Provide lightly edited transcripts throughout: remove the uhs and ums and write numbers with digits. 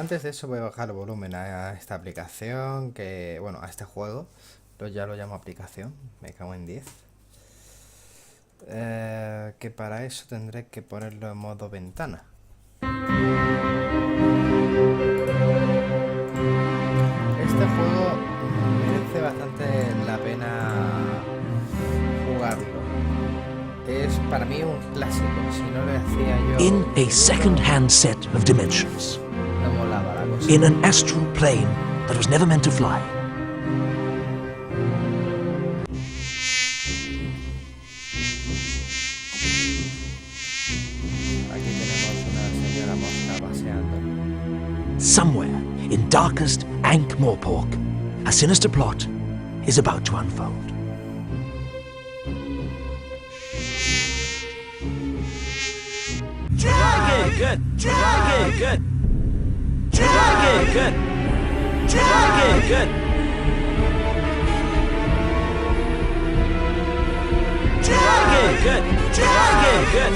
antes de eso voy a bajar el volumen a esta aplicación, que bueno, a este juego, ya lo llamo aplicación, me cago en 10. Que para eso tendré que ponerlo en modo ventana. Este juego merece bastante la pena jugarlo. Es para mí un clásico, si no lo hacía yo... In a second-hand set of dimensions. No molaba la cosa. In an astral plane that was never meant to fly. Aquí tenemos una señora mosca paseando. Somewhere in darkest Ankh-Morpork, a sinister plot is about to unfold. Dragon! Good! Dragon! Good! Dragon! Good! Dragon! Good! Dragon! Good! Dragon! Good!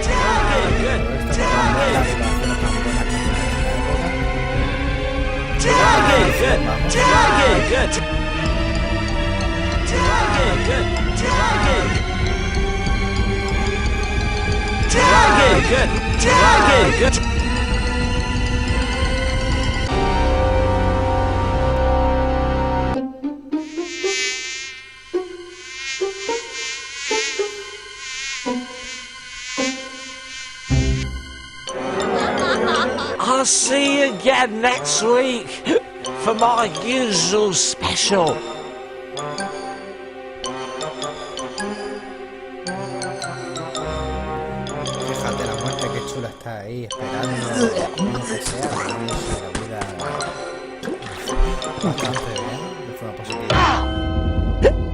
Dragon! Good! Dragon! Dragon! Good! Dragon! Good! Dragon! Good! Dragon! Dragon! Good! Dragon! Good! I'll see you again next week for my usual special. Fíjate la muerte, que chula está ahí, esperando como que sea, la vida bastante bien, de forma positiva.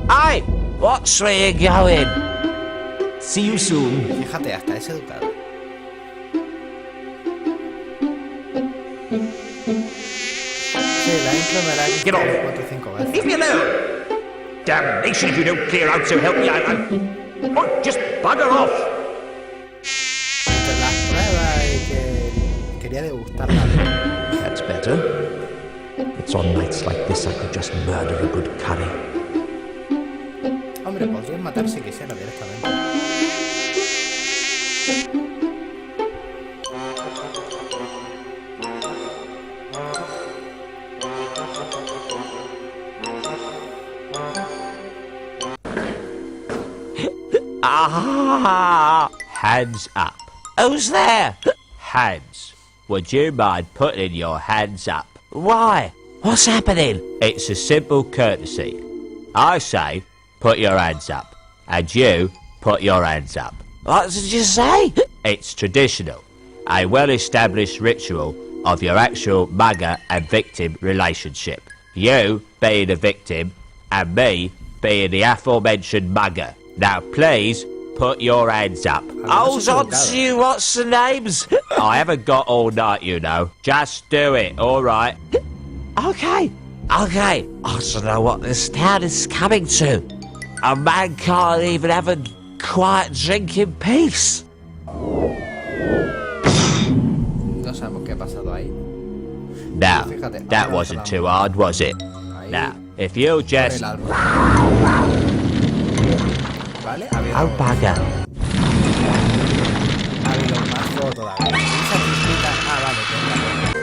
Hey, what's where you going? See you soon. Fíjate, hasta es educado. Sí, la intro me la he visto 4 o 5 veces. Leave me alone! Damnation if you don't clear out, so help me, Oh, just bugger off! Hice las pruebas y que quería degustarla. That's better. It's on nights like this I could just murder a good curry. Hombre, podrías matar si quisiera directamente. Ah! Hands up. Who's there? Hands. Would you mind putting your hands up? Why? What's happening? It's a simple courtesy. I say, put your hands up. And you, put your hands up. What did you say? It's traditional. A well-established ritual of your actual mugger and victim relationship. You being the victim, and me being the aforementioned mugger. Now please, put your hands up. Hold on to you, what's the names? I haven't got all night, you know. Just do it, alright? Okay. I don't know what this town is coming to. A man can't even have a quiet drink in peace. No sabemos qué ha pasado ahí. Now, that wasn't too hard, was it? Now, if you'll just... Vale, Oh, bugger. Ha habido más juego todavía. Esa chiquita... vale,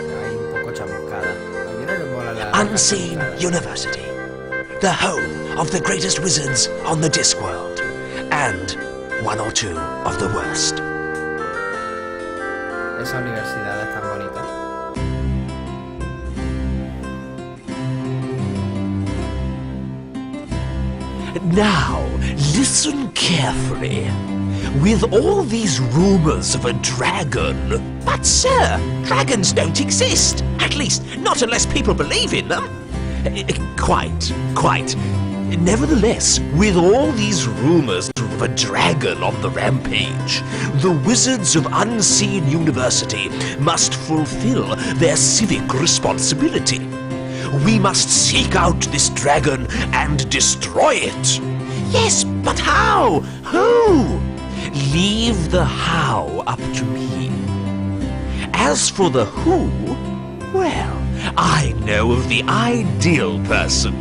que ahí un poco chamuscada. A mí no le mola la... Unseen University, the home of the greatest wizards on the Discworld, and one or two of the worst. Esa universidad es tan bonita. Now, listen carefully. With all these rumors of a dragon... But sir, dragons don't exist. At least, not unless people believe in them. Quite. Nevertheless, with all these rumors of a dragon on the rampage, the wizards of Unseen University must fulfill their civic responsibility. We must seek out this dragon and destroy it. Yes, but how? Who? Leave the how up to me. as for the who, well, I know of the ideal person.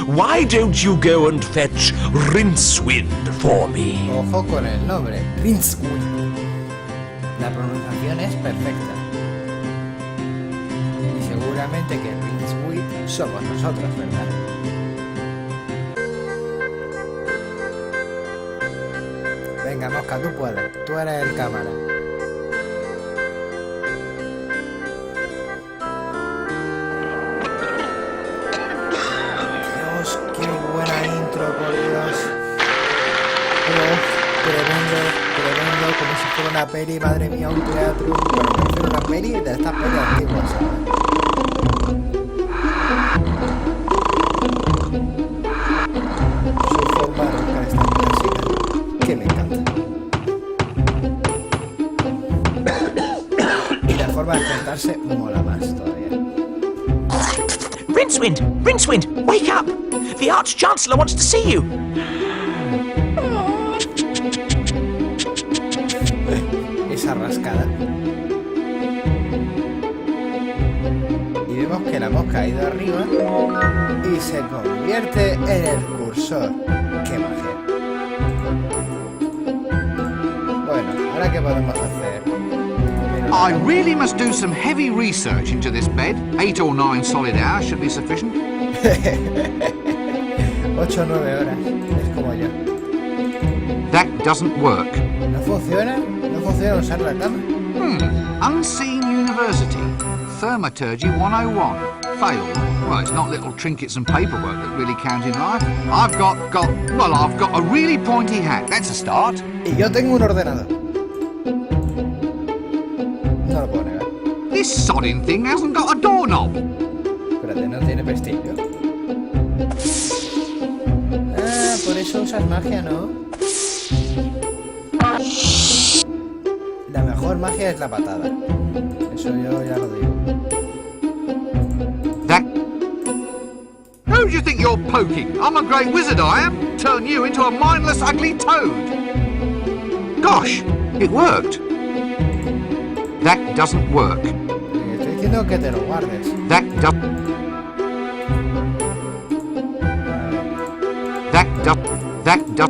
Why don't you go and fetch Rincewind for me? Ojo con el nombre, Rincewind. La pronunciación es perfecta. Y seguramente que Rincewind somos nosotros, ¿verdad? Venga, Mosca, tú puedes. Tú eres el cámara. Dios, qué buena intro, por Dios. Tremendo, tremendo, como si fuera una peli, madre mía, un teatro. Bueno, como si fuera una peli de estas pelis antiguas, ¿sabes? Su forma de romper esta clásica, que me encanta. Y la forma de contarse mola más todavía. Rincewind! Rincewind! Wake up! The Arch-Chancellor wants to see you! Esa rascada. Y vemos que la mosca ha ido arriba y se convierte en el cursor. ¡Qué magia! Bueno, ¿ahora qué podemos hacer? I really must do some heavy research into this bed. 8 or 9 solid hours should be sufficient. 8 o 9 horas. Es como yo. That doesn't work. ¿No funciona? ¿No funciona usar la cama? Unseen University. Thermaturgy 101. Failed. Well, it's not little trinkets and paperwork that really count in life. I've got a really pointy hat. That's a start. Y yo tengo un ordenador. No lo puedo negar. This sodding thing hasn't got a doorknob. Espérate, no tiene pestillo. Ah, por eso usas magia, ¿no? La mejor magia es la patada. Eso yo ya lo digo. That... Who do you think you're poking? I'm a great wizard, I am. Turn you into a mindless, ugly toad. Gosh, it worked. That doesn't work. Estoy diciendo que te lo guardes. That doesn't... That does...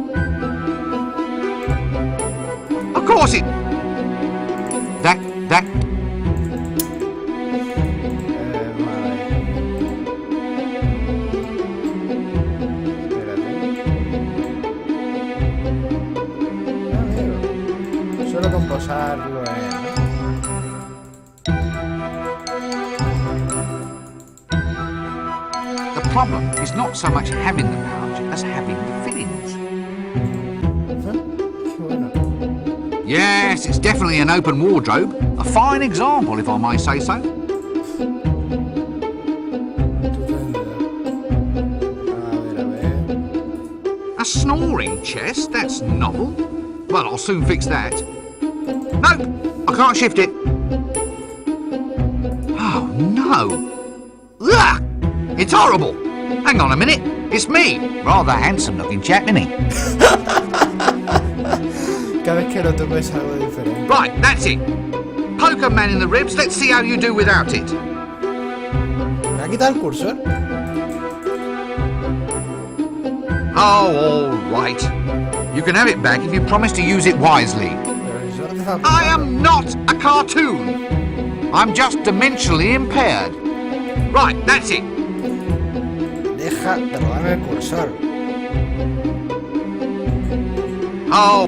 Of course it... That... Vale. Espérate. Solo con posarlo en... The problem is not so much having the pouch as having the fillings. Qué bueno. Yes, it's definitely an open wardrobe. A fine example, if I may say so. A ver. A snoring chest? That's novel. Well, I'll soon fix that. Nope, I can't shift it. Oh, no. Ugh! It's horrible. Hang on a minute. It's me. Rather handsome looking chap, isn't he? Cada vez que lo toco es algo diferente. Right, that's it. Poke a man in the ribs. Let's see how you do without it. ¿Me ha quitado el cursor? Oh, all right. You can have it back if you promise to use it wisely. Pero el cursor deja I am not a cartoon. I'm just dimensionally impaired. Right, that's it. Deja de robarme el cursor. Oh.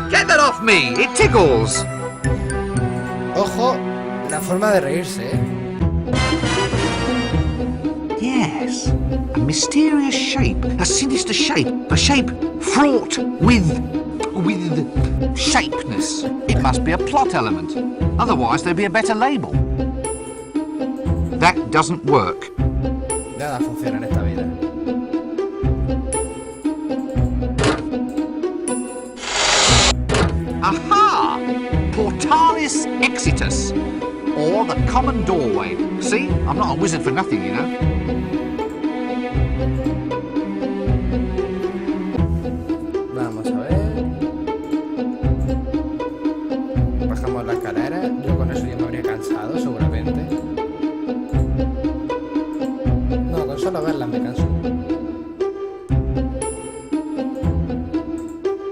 Get that off me. It tickles. Ojo, la forma de reírse, ¿eh? Yes. A mysterious shape. A sinister shape. A shape fraught with shapeness. It must be a plot element. Otherwise, there'd be a better label. That doesn't work. Nada funciona en esta vida. Aha! Portalis exitus. Or the common doorway. See? I'm not a wizard for nothing, you know. para verlas, me canso.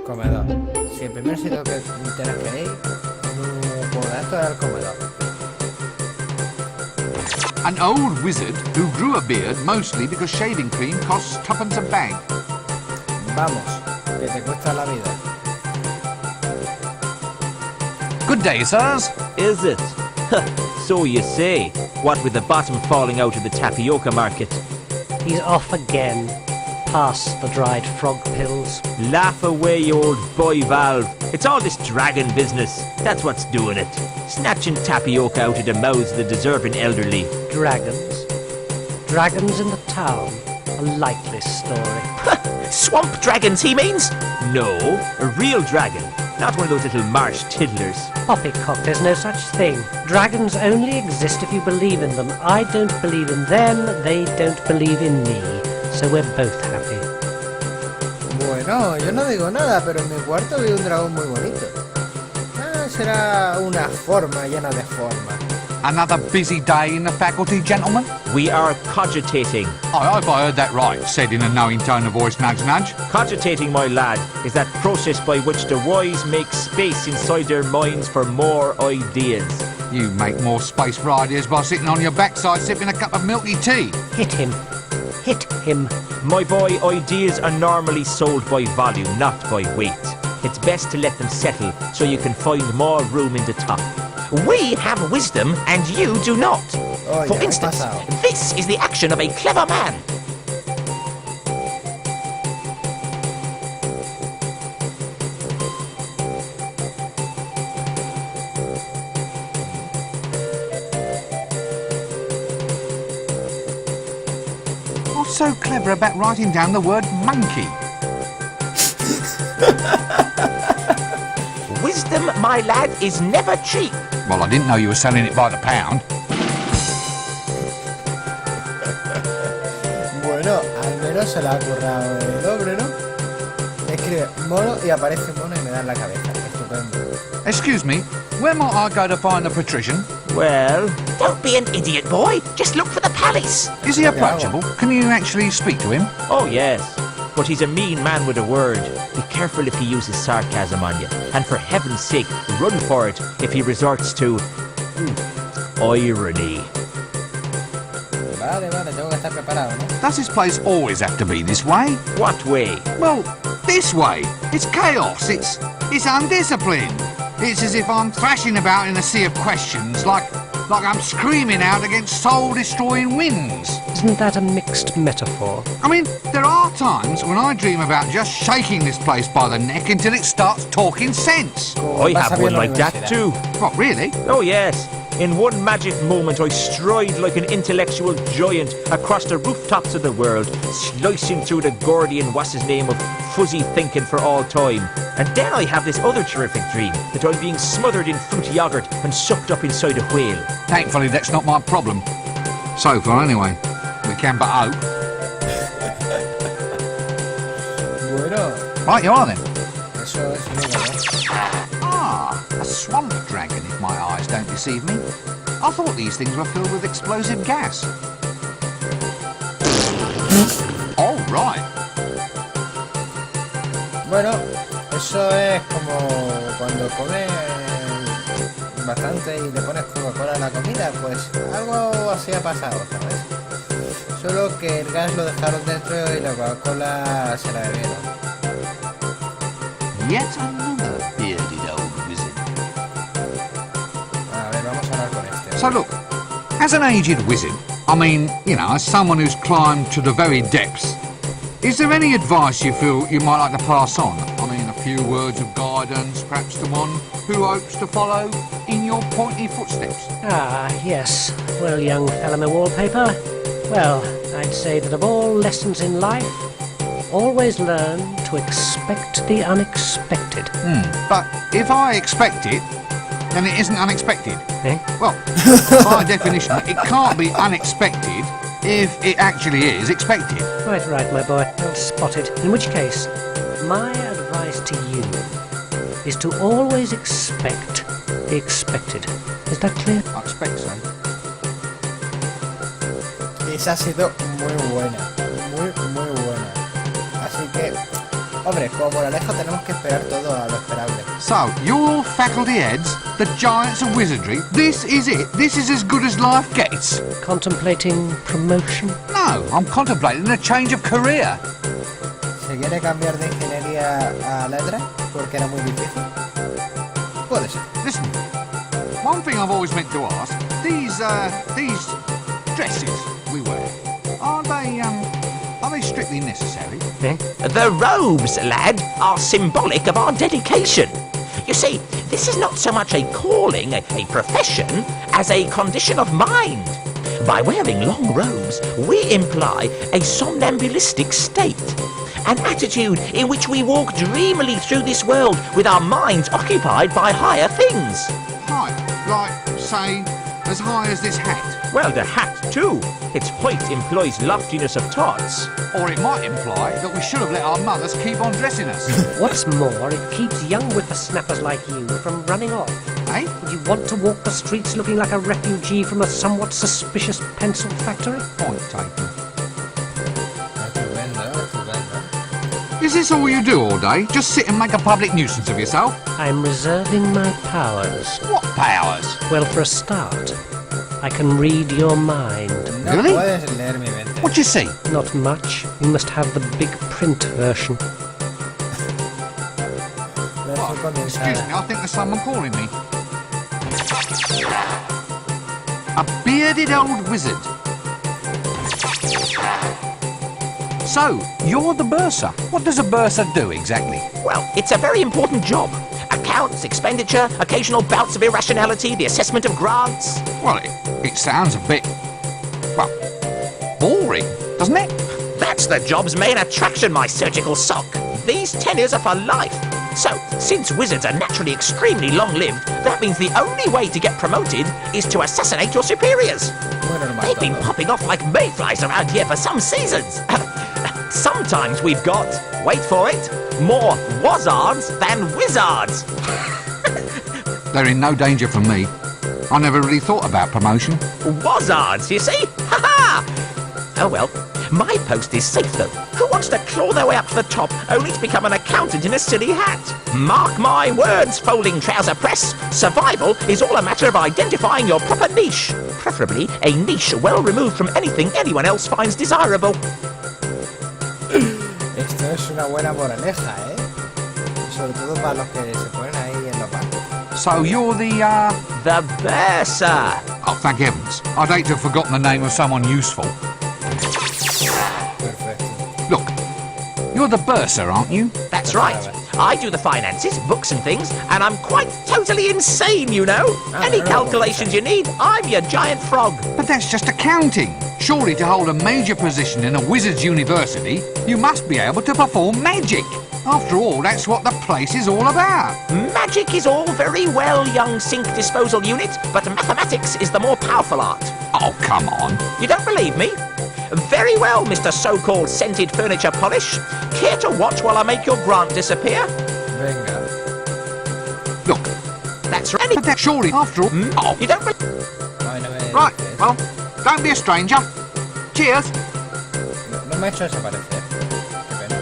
Comedor. Si el primer sitio que tenéis que ir, por esto era el comedor. An old wizard who grew a beard mostly because shaving cream costs twopence a bag. Vamos, que te cuesta la vida. Good day, sirs. Is it? So you say. What with the bottom falling out of the tapioca market. He's off again. Pass the dried frog pills. Laugh away, you old boy valve. It's all this dragon business. That's what's doing it. Snatching tapioca out of the mouths of the deserving elderly. Dragons. Dragons in the town. A likely story. Swamp dragons, he means? No, a real dragon. Not one of those little marsh tiddlers. Poppycock, there's no such thing. Dragons only exist if you believe in them. I don't believe in them, they don't believe in me. So we're both happy. Bueno, yo no digo nada, pero en mi cuarto vi un dragón muy bonito. Será una forma llena de forma. Another busy day in the faculty, gentlemen? We are cogitating. I hope I heard that right, said in a knowing tone of voice, nudge, nudge. Cogitating, my lad, is that process by which the wise make space inside their minds for more ideas. You make more space for ideas by sitting on your backside sipping a cup of milky tea. Hit him. Hit him. My boy, ideas are normally sold by volume, not by weight. It's best to let them settle so you can find more room in the top. We have wisdom and you do not. Oh, For yeah, instance, pasado. this is the action of a clever man. What's so clever about writing down the word monkey? Wisdom, my lad, is never cheap. Well, I didn't know you were selling it by the pound. Bueno, al menos se la ha currado el hombre, ¿no? Escribe mono y aparece mono y me da en la cabeza. Estupendo. Excuse me, where might I go to find the patrician? Well, Don't be an idiot, boy. Just look for the palace. Is he approachable? Can you actually speak to him? oh yes, but he's a mean man with a word. Be careful if he uses sarcasm on you, and for heaven's sake, run for it if he resorts to irony. Vale, tengo que estar preparado, ¿no? Does this place always have to be this way? What way? Well, this way. It's chaos. It's undisciplined. It's as if I'm thrashing about in a sea of questions, like I'm screaming out against soul-destroying winds. Isn't that a mixed metaphor? I mean, there are times when I dream about just shaking this place by the neck until it starts talking sense. I Vas a have ver one la like that universidad. too. What, really? Oh yes. In one magic moment I stride like an intellectual giant across the rooftops of the world, slicing through the Gordian what's-his-name of fuzzy thinking for all time. And then I have this other terrific dream, that I'm being smothered in fruity yogurt and sucked up inside a whale. Thankfully, that's not my problem. So far, anyway. We can but hope. Bueno, Right you are, then. eso es muy bueno. Ah, a swamp dragon, if my eyes don't deceive me. I thought these things were filled with explosive gas. Oh, right. Bueno, eso es como cuando comes bastante y le pones Coca-Cola a la comida, pues algo así ha pasado, ¿sabes? Solo que el gas lo dejaron dentro y la Coca-Cola se la bebieron. Yet another bearded old wizard. A ver, vamos a hablar con este. So look, as an aged wizard, I mean, you know, as someone who's climbed to the very depths, is there any advice you feel you might like to pass on? I mean, a few words of guidance, perhaps to one who hopes to follow in your pointy footsteps? Ah, yes. Well, young fellow wallpaper. Well, I'd say that of all lessons in life, always learn to expect the unexpected. But if I expect it, then it isn't unexpected. Eh? Well, by definition, it can't be unexpected if it actually is expected. Right, my boy. Well spotted. In which case, my advice to you is to always expect the expected. Is that clear? I expect so. Esa ha sido muy buena. Muy buena. Así que, hombre, como moraleja tenemos que esperar todo a lo esperable. So, you're faculty heads, the giants of wizardry. This is it? This is as good as life gets? Contemplating promotion? No, I'm contemplating a change of career. ¿Se quiere cambiar de ingeniería a letra? Porque era muy difícil. Puede ser. Listen, one thing I've always meant to ask, these dresses we wear, are they strictly necessary? The robes, lad, are symbolic of our dedication. You see, this is not so much a calling, a profession, as a condition of mind. By wearing long robes, we imply a somnambulistic state. An attitude in which we walk dreamily through this world with our minds occupied by higher things. High, like, say, as high as this hat. Well, the hat, too. Its height implies loftiness of thoughts. Or it might imply that we should have let our mothers keep on dressing us. What's more, it keeps young whippersnappers like you from running off. Eh? Would you want to walk the streets looking like a refugee from a somewhat suspicious pencil factory? Point taken. Estupendo. Is this all you do all day? Just sit and make a public nuisance of yourself? I'm reserving my powers. What powers? Well, for a start, I can read your mind. No Really? puedes leer mi mente. What do you see? Not much. You must have the big print version. Versión condensada. Excuse me, I think there's someone calling me. A bearded old wizard. So, you're the bursar. What does a bursar do exactly? Well, it's a very important job. Accounts, expenditure, occasional bouts of irrationality, the assessment of grants. Well, it sounds a bit, well, boring, doesn't it? That's the job's main attraction, my surgical sock. These tenures are for life. So, since wizards are naturally extremely long-lived, that means the only way to get promoted is to assassinate your superiors. Muy normal They've been todo. popping off like mayflies around here for some seasons. Sometimes we've got, wait for it, more wazards than wizards. They're in no danger from me. I never really thought about promotion. Wazards, you see? Ha-ha! Oh well, my post is safe though. Who wants to claw their way up to the top only to become an accountant in a silly hat? Mark my words, folding trouser press. Survival is all a matter of identifying your proper niche. Preferably a niche well removed from anything anyone else finds desirable. Esto es una buena moraleja, ¿eh? Sobre todo para los que se ponen ahí en los bancos. So you're the, The bursar. oh, thank heavens. I'd hate to have forgotten the name of someone useful. Perfecto. Look, you're the bursar, aren't you? That's right. I do the finances, books and things, and I'm quite totally insane, you know. Any calculations you need, I'm your giant frog. But that's just accounting. Surely to hold a major position in a wizard's university, you must be able to perform magic. After all, that's what the place is all about. Magic is all very well, young sink disposal unit, but mathematics is the more powerful art. Oh, come on. You don't believe me? Very well, Mr. So-called scented furniture polish. Care to watch while I make your grant disappear? Venga. Look, That's right. but that surely, after all... Oh, You don't... Ay, no me right, dices. well, don't be a stranger. Cheers. No me ha hecho desaparecer. Qué pena.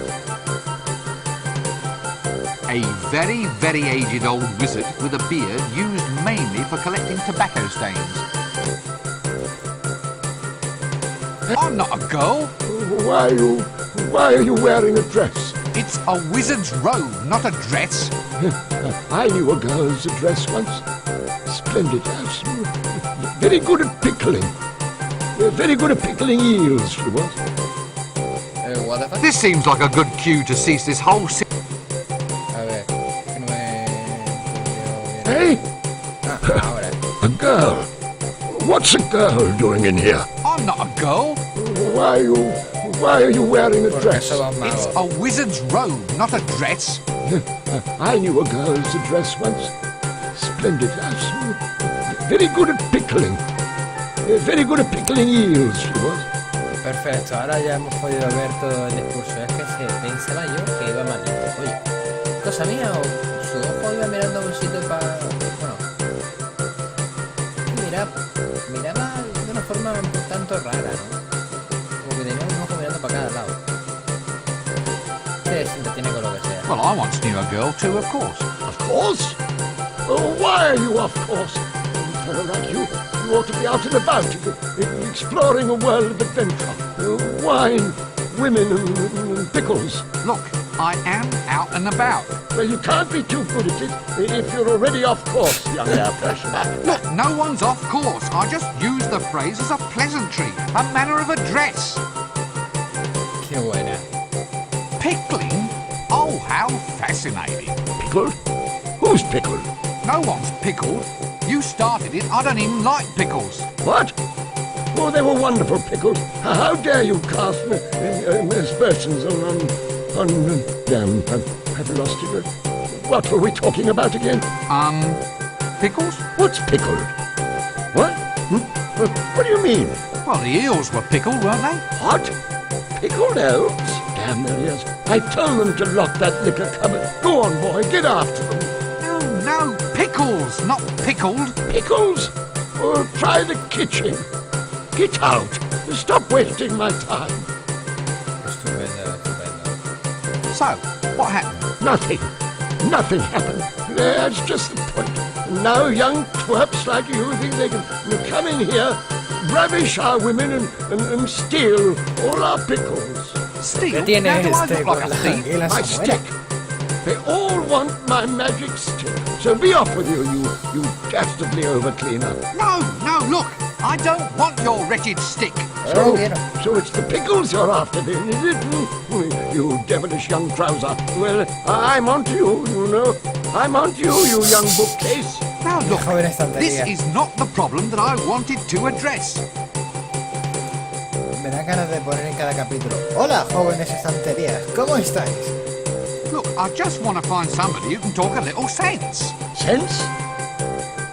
A very, very aged old wizard with a beard used mainly for collecting tobacco stains. I'm not a girl. Why are you wearing a dress? It's a wizard's robe, not a dress. I knew a girl's dress once. Splendid. Very good at pickling. Very good at pickling eels, she was. What the fuck? This seems like a good cue to cease this whole... A ver, que no me... Hey, Ah, ahora. a girl. What's a girl doing in here? I'm not a girl. Why are you wearing a Porque dress? somos It's magos. a wizard's robe, not a dress. I knew a girl's dress once. Splendid. Very good at pickling. Very good at pickling eels, she was. Perfecto, ahora ya hemos podido ver todo el discurso. Es que pensaba yo que iba mal lento. Oye, ¿cosa mía o su ojo iba mirando a un sitio para... Bueno... Miraba de una forma un tanto rara, ¿no? Well, I once knew a girl too, of course. Of course? Oh, why are you of course? A fellow like you ought to be out and about, exploring a world of adventure. Wine, women, and pickles. Look, I am out and about. Well, you can't be too good at it if you're already off course, young air freshener. Look, no one's off course. I just used the phrase as a pleasantry, a manner of address. Qué buena. Pickling? Oh, how fascinating. Pickled? Who's pickled? No one's pickled. You started it. I don't even like pickles. What? Oh, they were wonderful pickles. How dare you cast aspersions on damn, I've lost it. What were we talking about again? Pickles? What's pickled? What? What do you mean? Well, the eels were pickled, weren't they? What? Pickled elves? Damn their ears. I told them to lock that liquor cupboard. Go on, boy, get after them. No, pickles, not pickled. Pickles? Oh, try the kitchen. Get out. Stop wasting my time. Estupendo, estupendo. So, what happened? Nothing. Nothing happened. That's just the point. Now young twerps like you think they can come in here, ravish our women and steal all our pickles. Steal? ¿Qué Now, tiene do I este look like con a la thief? águila My Samuel? stick. They all want my magic stick. So be off with you, you dastardly over-cleaner. No, look. I don't want your wretched stick. Oh, quiero. So it's the pickles you're after then, is it? You devilish young trouser. Well, I'm onto you, you know. I'm onto you, you young bookcase. Now look, Joven estantería. this is not the problem that I wanted to address. Me da ganas de poner en cada capítulo. Hola, jóvenes estanterías. ¿Cómo estáis? Look, I just want to find somebody who can talk a little sense. Sense?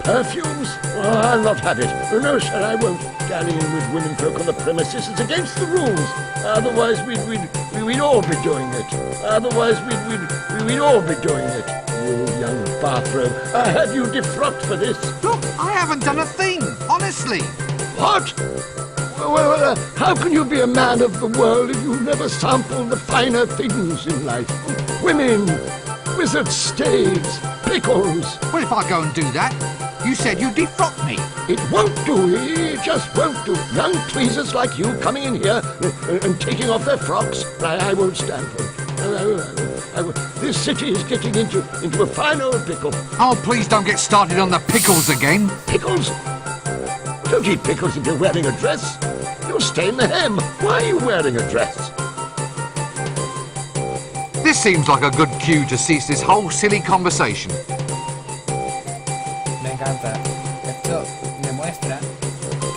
Perfumes? Oh, I'll not have it. No, sir, I won't dally in with women folk on the premises. It's against the rules. Otherwise, we'd all be doing it. Otherwise, we'd all be doing it. You young bathrobe. Have you defrocked for this? Look, I haven't done a thing, honestly. What? Well, how can you be a man of the world if you never sampled the finer things in life? Women, wizard staves, pickles. Well, if I go and do that, you said you'd defrock me. It won't do. It just won't do. Young tweezers like you coming in here and taking off their frocks, I won't stand for it. This city is getting into a fine old pickle. Oh, please don't get started on the pickles again. Pickles? Don't eat pickles if you're wearing a dress. You'll stain the hem. Why are you wearing a dress? This seems like a good cue to cease this whole silly conversation. Me encanta. Esto demuestra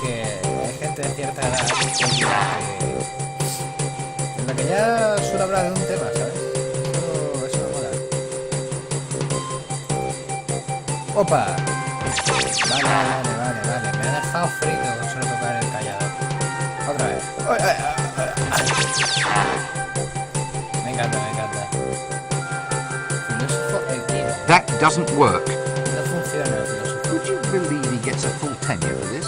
que hay gente de cierta edad en la que ya suele hablar de un tema, ¿sabes? Eso me mola. ¡Opa! Vale. Me ha dejado frito con solo tocar el callado. Otra vez. Me encanta. Filósofo equino. That doesn't work. No funciona el filósofo. Would you believe he gets a full tenure for this?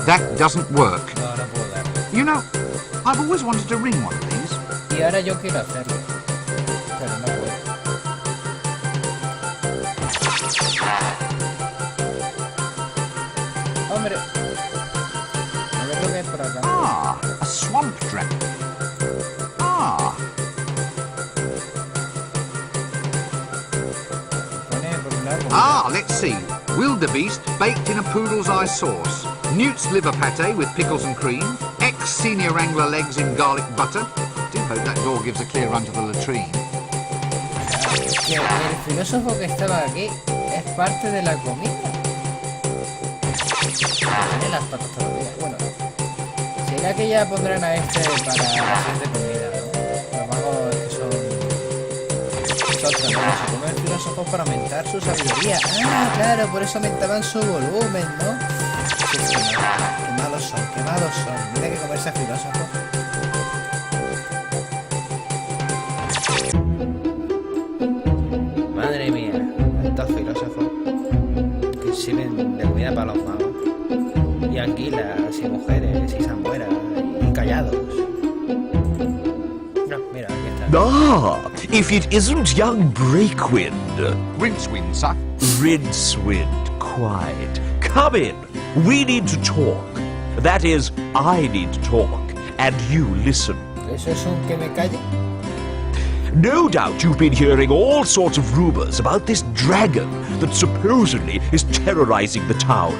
That doesn't work. No puedo darle. You know, I've always wanted to ring one of these. Y ahora yo quiero hacerlo. Pero no puedo. Hombre. A ver lo que hay por acá. Ah, a swamp trap. Ah, Pone popular como Ah, let's see. Wildebeest baked in a poodle's eye sauce. Newt's liver pate with pickles and cream. Ex-senior wrangler legs in garlic butter. Do hope that door gives a clear run to the latrine. que el filósofo que estaba aquí es parte de la comida. Tiene las patas todavía. Bueno, será que ya pondrán a este para la siguiente comida, ¿no? Los magos que son tremendos. Se comen filósofos para aumentar su sabiduría. Ah, claro, por eso aumentaban su volumen, ¿no? Sí, qué malos son. Mira que comerse filósofos. Madre mía, estos filósofos que sirven de comida para los magos. Y anguilas, y mujeres, y zambueras, y callados. No, mira, aquí está. Ah, if it isn't young Breakwind. Rincewind, sir. Rincewind, quite. Come in. We need to talk. That is, I need to talk, and you listen. Eso es un que me calle. No doubt you've been hearing all sorts of rumors about this dragon that supposedly is terrorizing the town.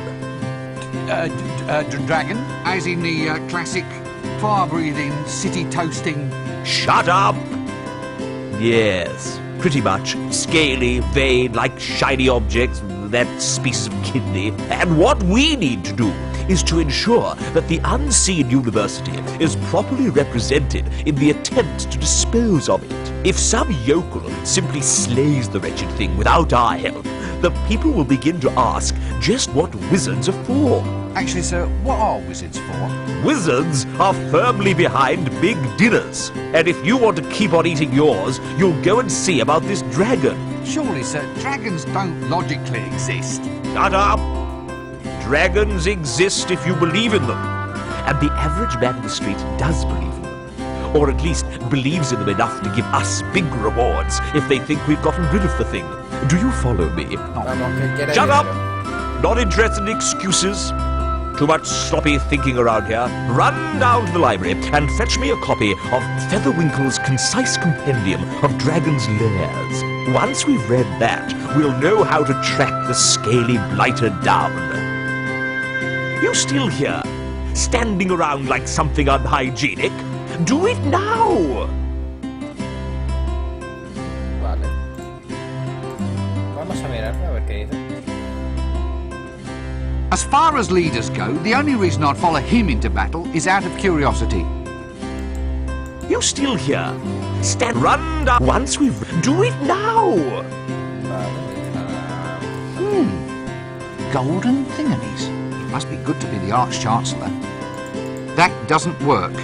Dragon? As in the classic fire-breathing, city-toasting... Shut up! Yes, pretty much. Scaly, vein, like shiny objects, that species of kidney. And what we need to do is to ensure that the unseen university is properly represented in the attempt to dispose of it. If some yokel simply slays the wretched thing without our help, the people will begin to ask just what wizards are for. Actually, sir, what are wizards for? Wizards are firmly behind big dinners. And if you want to keep on eating yours, you'll go and see about this dragon. Surely, sir, dragons don't logically exist. Shut up! Dragons exist if you believe in them. And the average man in the street does believe in them. Or at least believes in them enough to give us big rewards if they think we've gotten rid of the thing. Do you follow me? Vamos, que quiere Shut up! dinero. Not interested in excuses. Too much sloppy thinking around here. Run down to the library and fetch me a copy of Featherwinkle's concise compendium of dragons' lairs. Once we've read that, we'll know how to track the scaly blighter down. You still here, standing around like something unhygienic? Do it now! Vale. Vamos a mirarlo a ver qué dice. As far as leaders go, the only reason I'd follow him into battle is out of curiosity. You still here? Run down. Once we've... Do it now! Golden thingamies. It must be good to be the Arch-Chancellor. That doesn't work.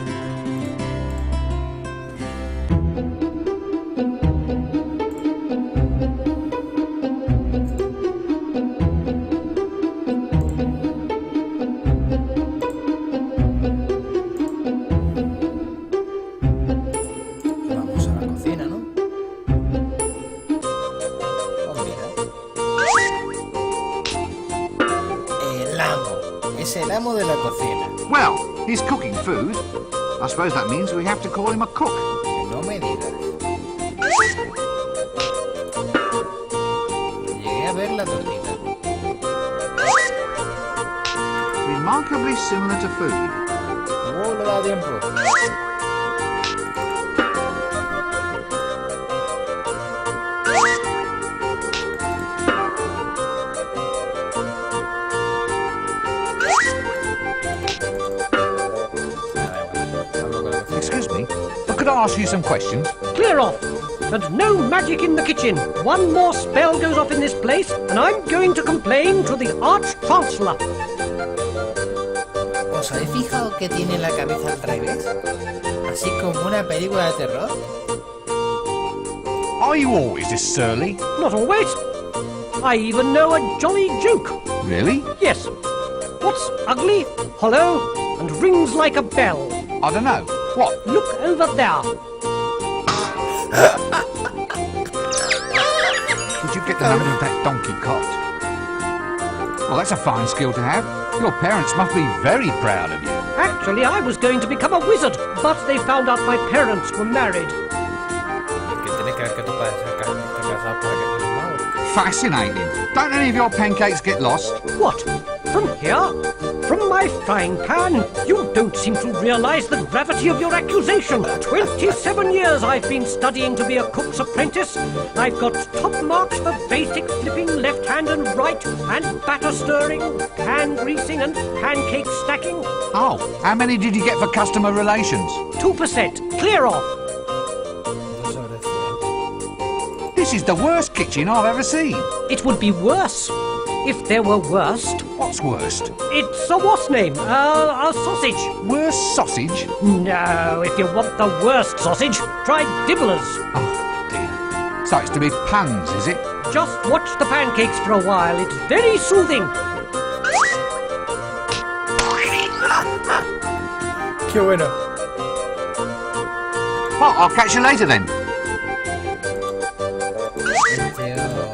Vamos a la cocina, ¿no? Oh, mira. El amo. Es el amo de la cocina. Well, he's cooking food. I suppose that means we have to call him a cook. No me digas. Llegué a ver la tortita. Remarkably similar to food. No le da tiempo. Excuse me, but could I ask you some questions? Clear off! And no magic in the kitchen. One more spell goes off in this place, and I'm going to complain to the Arch-Chancellor. ¿Os habéis fijado que tiene la cabeza al revés? Así como una película de terror. Are you always this surly? Not always. I even know a jolly joke. Really? Yes. What's ugly, hollow, and rings like a bell? I don't know. What? Look over there. Did you get the name of that donkey cot? Well, that's a fine skill to have. Your parents must be very proud of you. Actually, I was going to become a wizard, but they found out my parents were married. ¿Qué tiene que ver que tu padre se casado para que tú mago? Fascinating. Don't any of your pancakes get lost? What? From here? From my frying pan? You don't seem to realize the gravity of your accusation. 27 years I've been studying to be a cook's apprentice. I've got top marks for basic flipping left hand and right, and batter stirring, pan greasing, and pancake stacking. Oh, how many did you get for customer relations? 2%. Clear off. This is the worst kitchen I've ever seen. It would be worse if there were worst. What's worst? It's a what's name? A sausage. Worst sausage? No, if you want the worst sausage, try Dibblers. Oh, dear. So it's to be puns, is it? Just watch the pancakes for a while. It's very soothing. Qué bueno. Well, I'll catch you later then.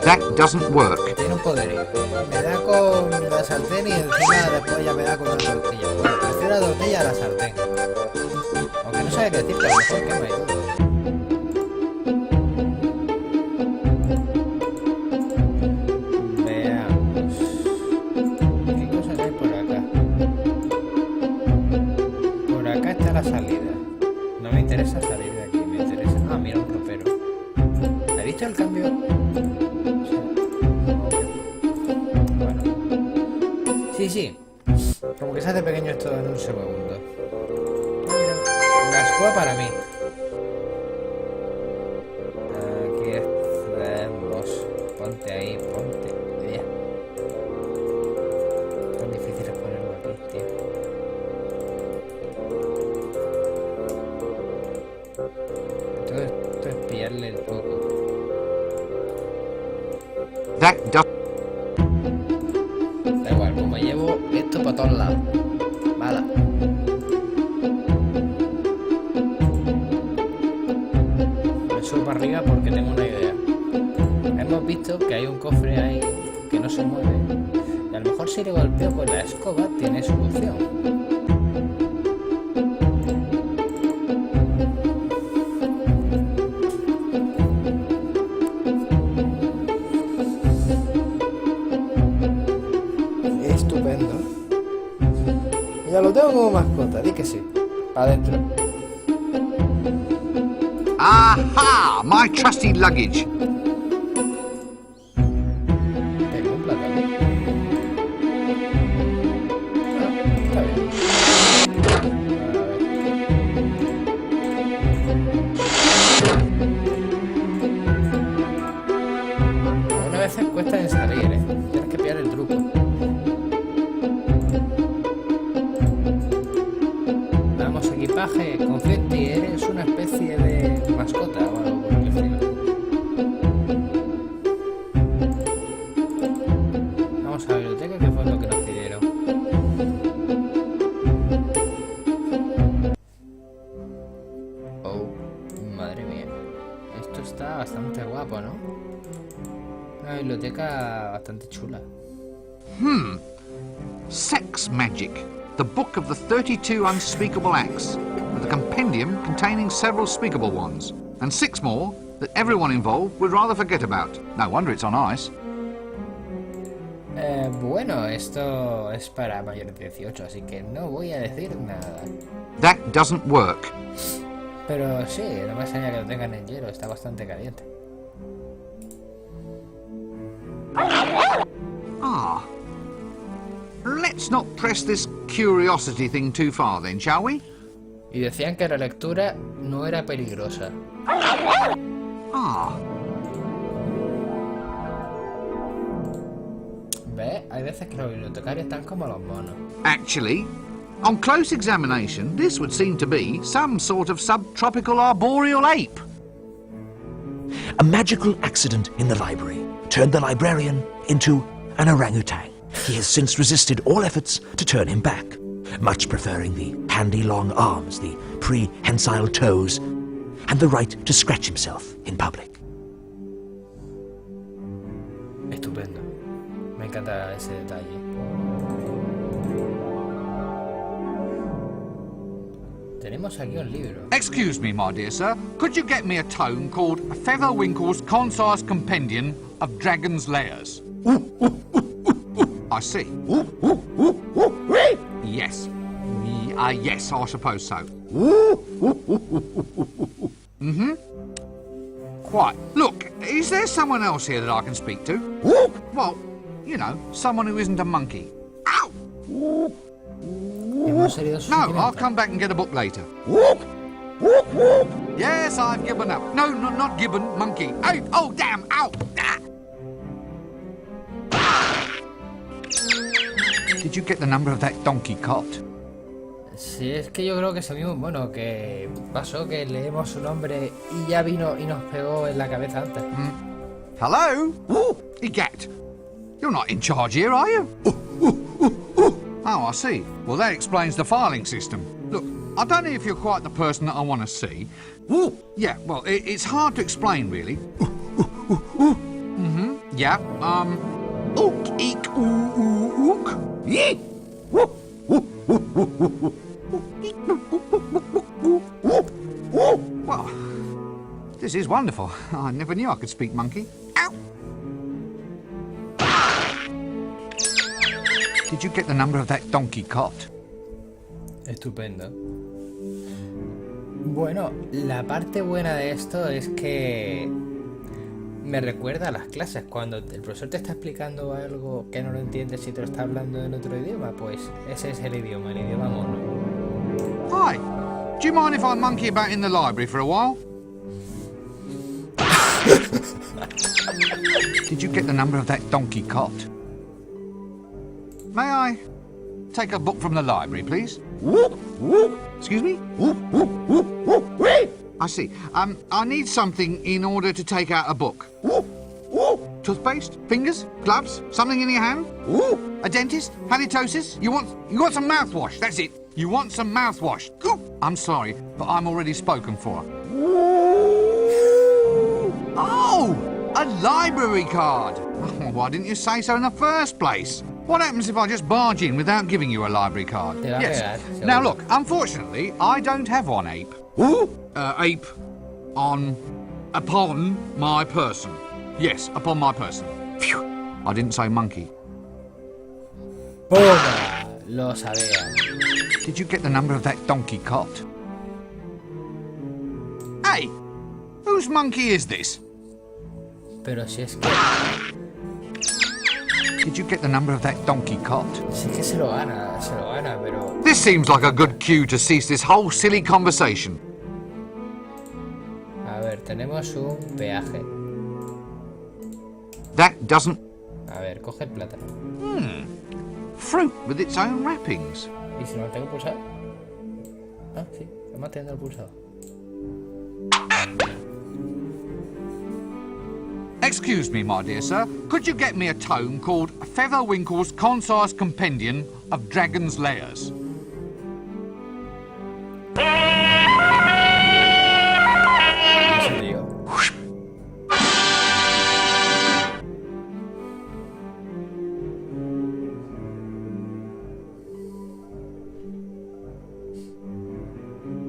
That doesn't work. Tiene un poderío. Me da con la sartén y encima después ya me da con la tortilla. Bueno, prefiero la tortilla a la sartén. Aunque no sabe qué decir, pero mejor que no hay duda. Veamos. ¿Qué cosas hay por acá? Por acá está la salida. No me interesa salir de aquí, me interesa... Ah, mira un ropero. ¿Has visto el cambio? Sí. Como que se hace pequeño esto en un segundo. La escoba para mí. Aquí estamos. Ponte ahí, ponte. Ya. Tan difícil es ponerlo aquí, tío. Todo esto es pillarle el poco. That does... Da igual, como llevo esto para todos lados. Mala. Me subo para arriba porque tengo una idea. Hemos visto que hay un cofre ahí que no se mueve. Y a lo mejor si le golpeo con la escoba tiene solución. Ya lo tengo como mascota, di que sí. Para adentro. Aha! My trusty luggage. Tengo un plato aquí. Está bien. Algunas veces cuesta en salir, Tienes que pillar el truco. Equipaje, confío en ti, eres una especie de mascota o algo por el estilo. Vamos a la biblioteca, que fue lo que nos pidieron. Oh, madre mía. Esto está bastante guapo, ¿no? Una biblioteca bastante chula. Sex Magic. The Book of the 32 Unspeakable Acts, with a compendium containing several speakable ones, and 6 more that everyone involved would rather forget about. No wonder it's on ice. Bueno, esto es para mayores de 18, así que no voy a decir nada. That doesn't work. Pero sí, no me extraña que lo tengan en hielo, está bastante caliente. Ah. Let's not press this curiosity thing too far then, shall we? Y decían que la lectura no era peligrosa. Ah. ¿Ves? Hay veces que los bibliotecarios están como los monos. Actually, on close examination, this would seem to be some sort of subtropical arboreal ape. A magical accident in the library turned the librarian into an orangutan. He has since resisted all efforts to turn him back, much preferring the handy long arms, the prehensile toes, and the right to scratch himself in public. Estupendo. Me encanta ese detalle. Tenemos aquí un libro. Excuse me, my dear sir. Could you get me a tome called Featherwinkle's Concise Compendium of Dragon's Lairs? I see. Yes. Yes, I suppose so. Mm-hmm. Quite. Look, is there someone else here that I can speak to? Well, you know, someone who isn't a monkey. Ow! No, I'll come back and get a book later. Yes, I've given up. No, not given, monkey. Oh, damn, ow! Did you get the number of that donkey cot? Sí, es que yo creo que es el mismo, bueno, que pasó que leemos su nombre y ya vino y nos pegó en la cabeza antes. Hello? Egat, you're not in charge here, are you? Oh, I see. Well, that explains the filing system. Look, I don't know if you're quite the person that I want to see. Yeah, well, it's hard to explain, really. Yeah, ook, eek, ook. Yee! Well, this is wonderful. I never knew I could speak monkey. Ow! Did you get the number of that donkey cot? Estupendo. Bueno, la parte buena de esto es que me recuerda a las clases. Cuando el profesor te está explicando algo que no lo entiendes y te lo está hablando en otro idioma, pues ese es el idioma mono. Hi, do you mind if I monkey about in the library for a while? Did you get the number of that donkey cot? May I take a book from the library, please? Excuse me? I see. I need something in order to take out a book. Toothpaste? Fingers? Gloves? Something in your hand? A dentist? Halitosis? You want some mouthwash? That's it. You want some mouthwash. I'm sorry, but I'm already spoken for. Oh! A library card! Oh, why didn't you say so in the first place? What happens if I just barge in without giving you a library card? Yes. Now look, unfortunately, I don't have one ape. Ape upon my person. Yes, upon my person. Phew. I didn't say monkey. ¡Pumba! Lo sabía. Did you get the number of that donkey cot? Hey! Whose monkey is this? Pero si es que... Did you get the number of that donkey cot? Sí que se lo gana, pero... This seems like a good cue to cease this whole silly conversation. A ver, tenemos un peaje. That doesn't... A ver, coge el plátano. Fruit with its own wrappings. ¿Y si no lo tengo pulsado? Ah, sí, estoy manteniendo el pulsado. Excuse me, my dear sir. Could you get me a tome called Featherwinkle's Concise Compendium of Dragon's Lairs? Ese lío.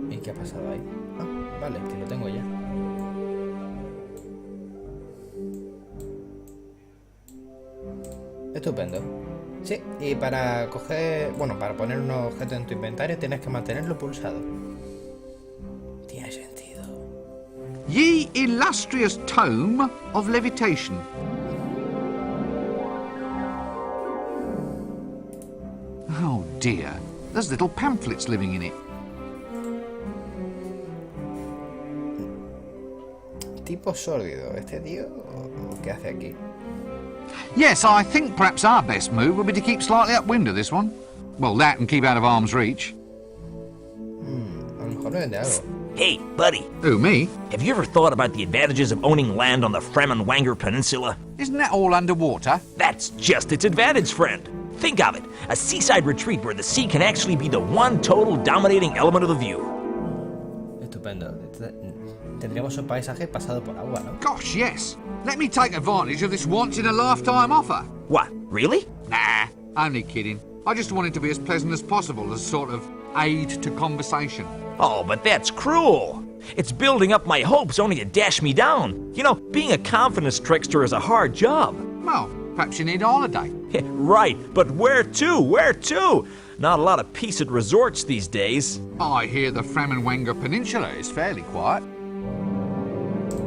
¿Y qué ha pasado ahí? Ah, vale, que lo tengo ya. Estupendo. Sí, y para coger... Bueno, para poner un objeto en tu inventario tienes que mantenerlo pulsado. Tiene sentido. Ye illustrious tome of levitation. Oh dear, there's little pamphlets living in it. Tipo sórdido. ¿Este tío qué hace aquí? Yes, I think perhaps our best move would be to keep slightly upwind of this one. Well, that and keep out of arm's reach. A lo mejor me vende algo. Hey, buddy, Who, me? have you ever thought about the advantages of owning land on the Fremenwanger Peninsula? Isn't that all underwater? That's just its advantage, friend. Think of it, a seaside retreat where the sea can actually be the one total dominating element of the view. Estupendo. Tendríamos un paisaje pasado por agua, ¿no? Gosh, yes. Let me take advantage of this once-in-a-lifetime offer. What, really? Nah, only kidding. I just want it to be as pleasant as possible as a sort of aid to conversation. Oh, but that's cruel. It's building up my hopes only to dash me down. You know, being a confidence trickster is a hard job. Well, perhaps you need a holiday. Right, but where to? Where to? Not a lot of peace at resorts these days. I hear the Fremenwanger Peninsula is fairly quiet.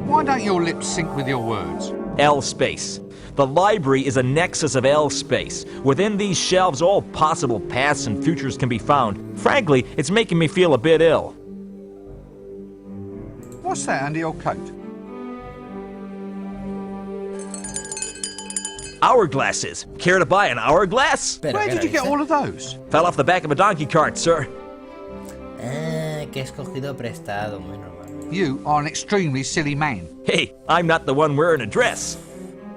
Why don't your lips sync with your words? L-space. The library is a nexus of L-space. Within these shelves, all possible paths and futures can be found. Frankly, it's making me feel a bit ill. What's that under your coat? Hourglasses. Care to buy an hourglass? Pero, Where ¿qué did you get narices? all of those? Fell off the back of a donkey cart, sir. Ah, que he escogido prestado, muy normal. You are an extremely silly man. Hey, I'm not the one wearing a dress.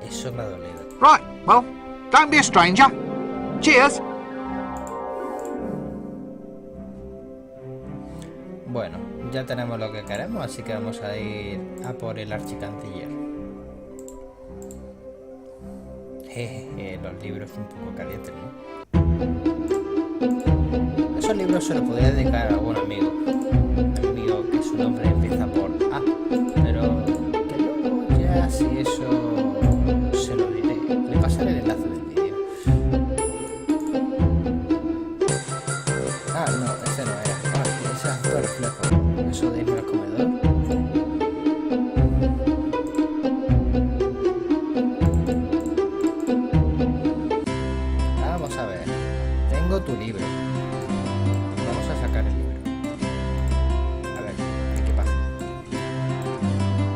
Eso me ha dolido. Right, well, don't be a stranger. Cheers. Bueno, ya tenemos lo que queremos, así que vamos a ir a por el archicanciller. Los libros un poco calientes, ¿no? Esos libros se los podría dedicar a algún amigo. Un amigo que su nombre empieza por A. Pero que luego ya si eso se lo diré. Le pasaré el enlace del vídeo. Ah, no, ese no era. Ah, ese es acto reflejo. Eso de irme al comedor. Vamos a ver. Tengo tu libro. Vamos a sacar el libro. A ver, ¿en qué página?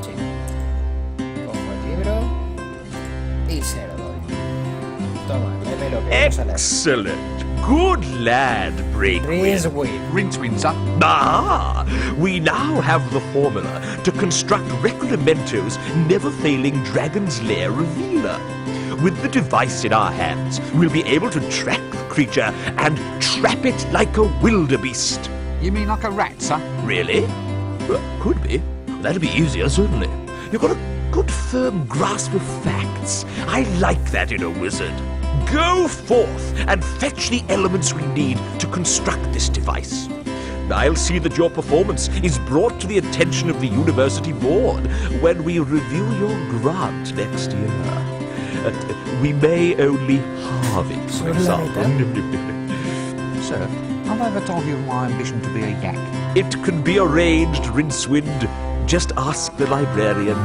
Sí. Cojo el libro y se lo doy. Toma, léeme lo que vamos a leer. Excellent. Good lad, Rincewind. Rincewind, sir. Ah, we now have the formula to construct Recordamento's never-failing Dragon's Lair revealer. With the device in our hands, we'll be able to track the creature and trap it like a wildebeest. You mean like a rat, sir? Really? Well, could be. That'd be easier, certainly. You've got a good firm grasp of facts. I like that in a wizard. Go forth and fetch the elements we need to construct this device. I'll see that your performance is brought to the attention of the university board when we review your grant next year. We may only halve it, for example. Sir, have I ever told you my ambition to be a yak? It can be arranged, Rincewind. Just ask the librarian.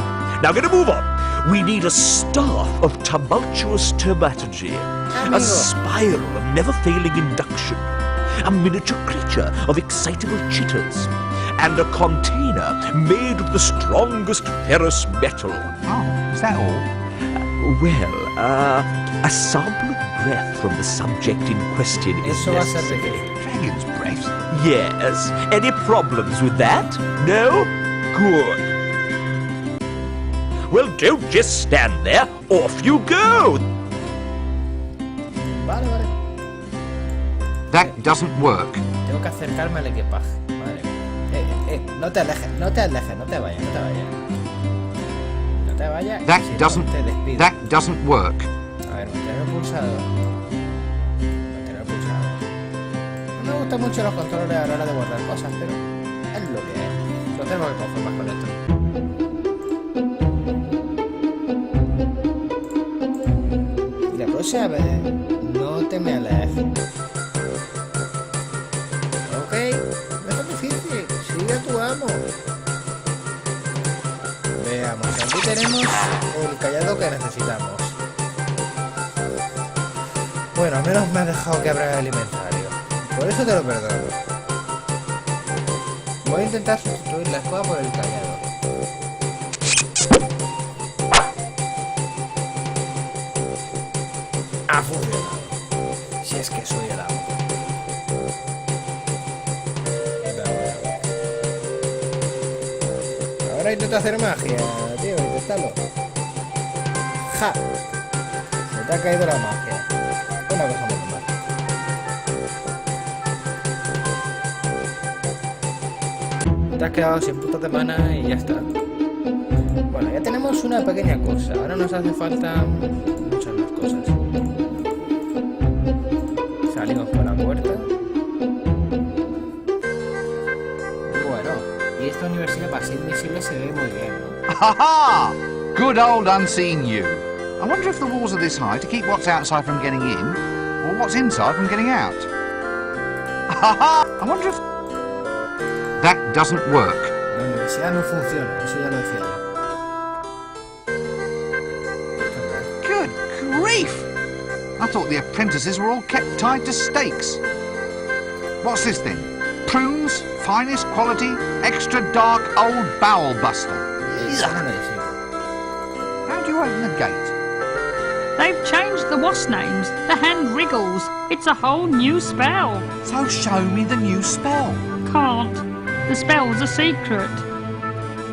Now, gonna move on. We need a staff of tumultuous taumaturgy, a spiral of never-failing induction, a miniature creature of excitable jitters, and a container made of the strongest ferrous metal. Oh, is that all? Well, a sample of breath from the subject in question is Eso va a ser necessary. difícil. Dragon's breath? Yes. Any problems with that? No? Good. Well, don't just stand there. Off you go. Vale, vale. That doesn't work. Tengo que acercarme al equipaje. Madre mía. No te alejes, no te alejes, no te vayas, no te vayas. No te vayas. That si no, doesn't. te despido. That doesn't work. A ver, mantener pulsado. Mantener pulsado. No me gustan mucho los controles a la hora de guardar cosas, pero es lo que es. Lo tengo que conformar con esto. Y la próxima vez, no te me alejes. Ok, no es tan difícil. Sigue a tu amo. Veamos, aquí tenemos el callado que necesitamos. Bueno, al menos me has dejado que abra el inventario. Por eso te lo perdono. Voy a intentar sustituir la espada por el callado. Ha funcionado. Si es que soy el amo. Ahora intento hacer magia, tío, inténtalo. ¡Ja! Se te ha caído la magia. Una cosa muy normal. Te has quedado sin puntos de mana y ya está. Bueno, ya tenemos una pequeña cosa. Ahora nos hace falta muchas más cosas. Salimos por la puerta. Bueno, y esta universidad para ser invisible se ve muy bien, ¿no? Ha ha! Good old unseen you. I wonder if the walls are this high to keep what's outside from getting in, or what's inside from getting out. Ha ha! I wonder if... That doesn't work. La universidad no funciona, eso ya lo decía yo. Good grief! I thought the apprentices were all kept tied to stakes. What's this then? Prunes, finest quality, extra dark old bowel buster. How do you open the gate? They've changed the wasp names. The hand wriggles. It's a whole new spell. So show me the new spell. Can't. The spell's a secret.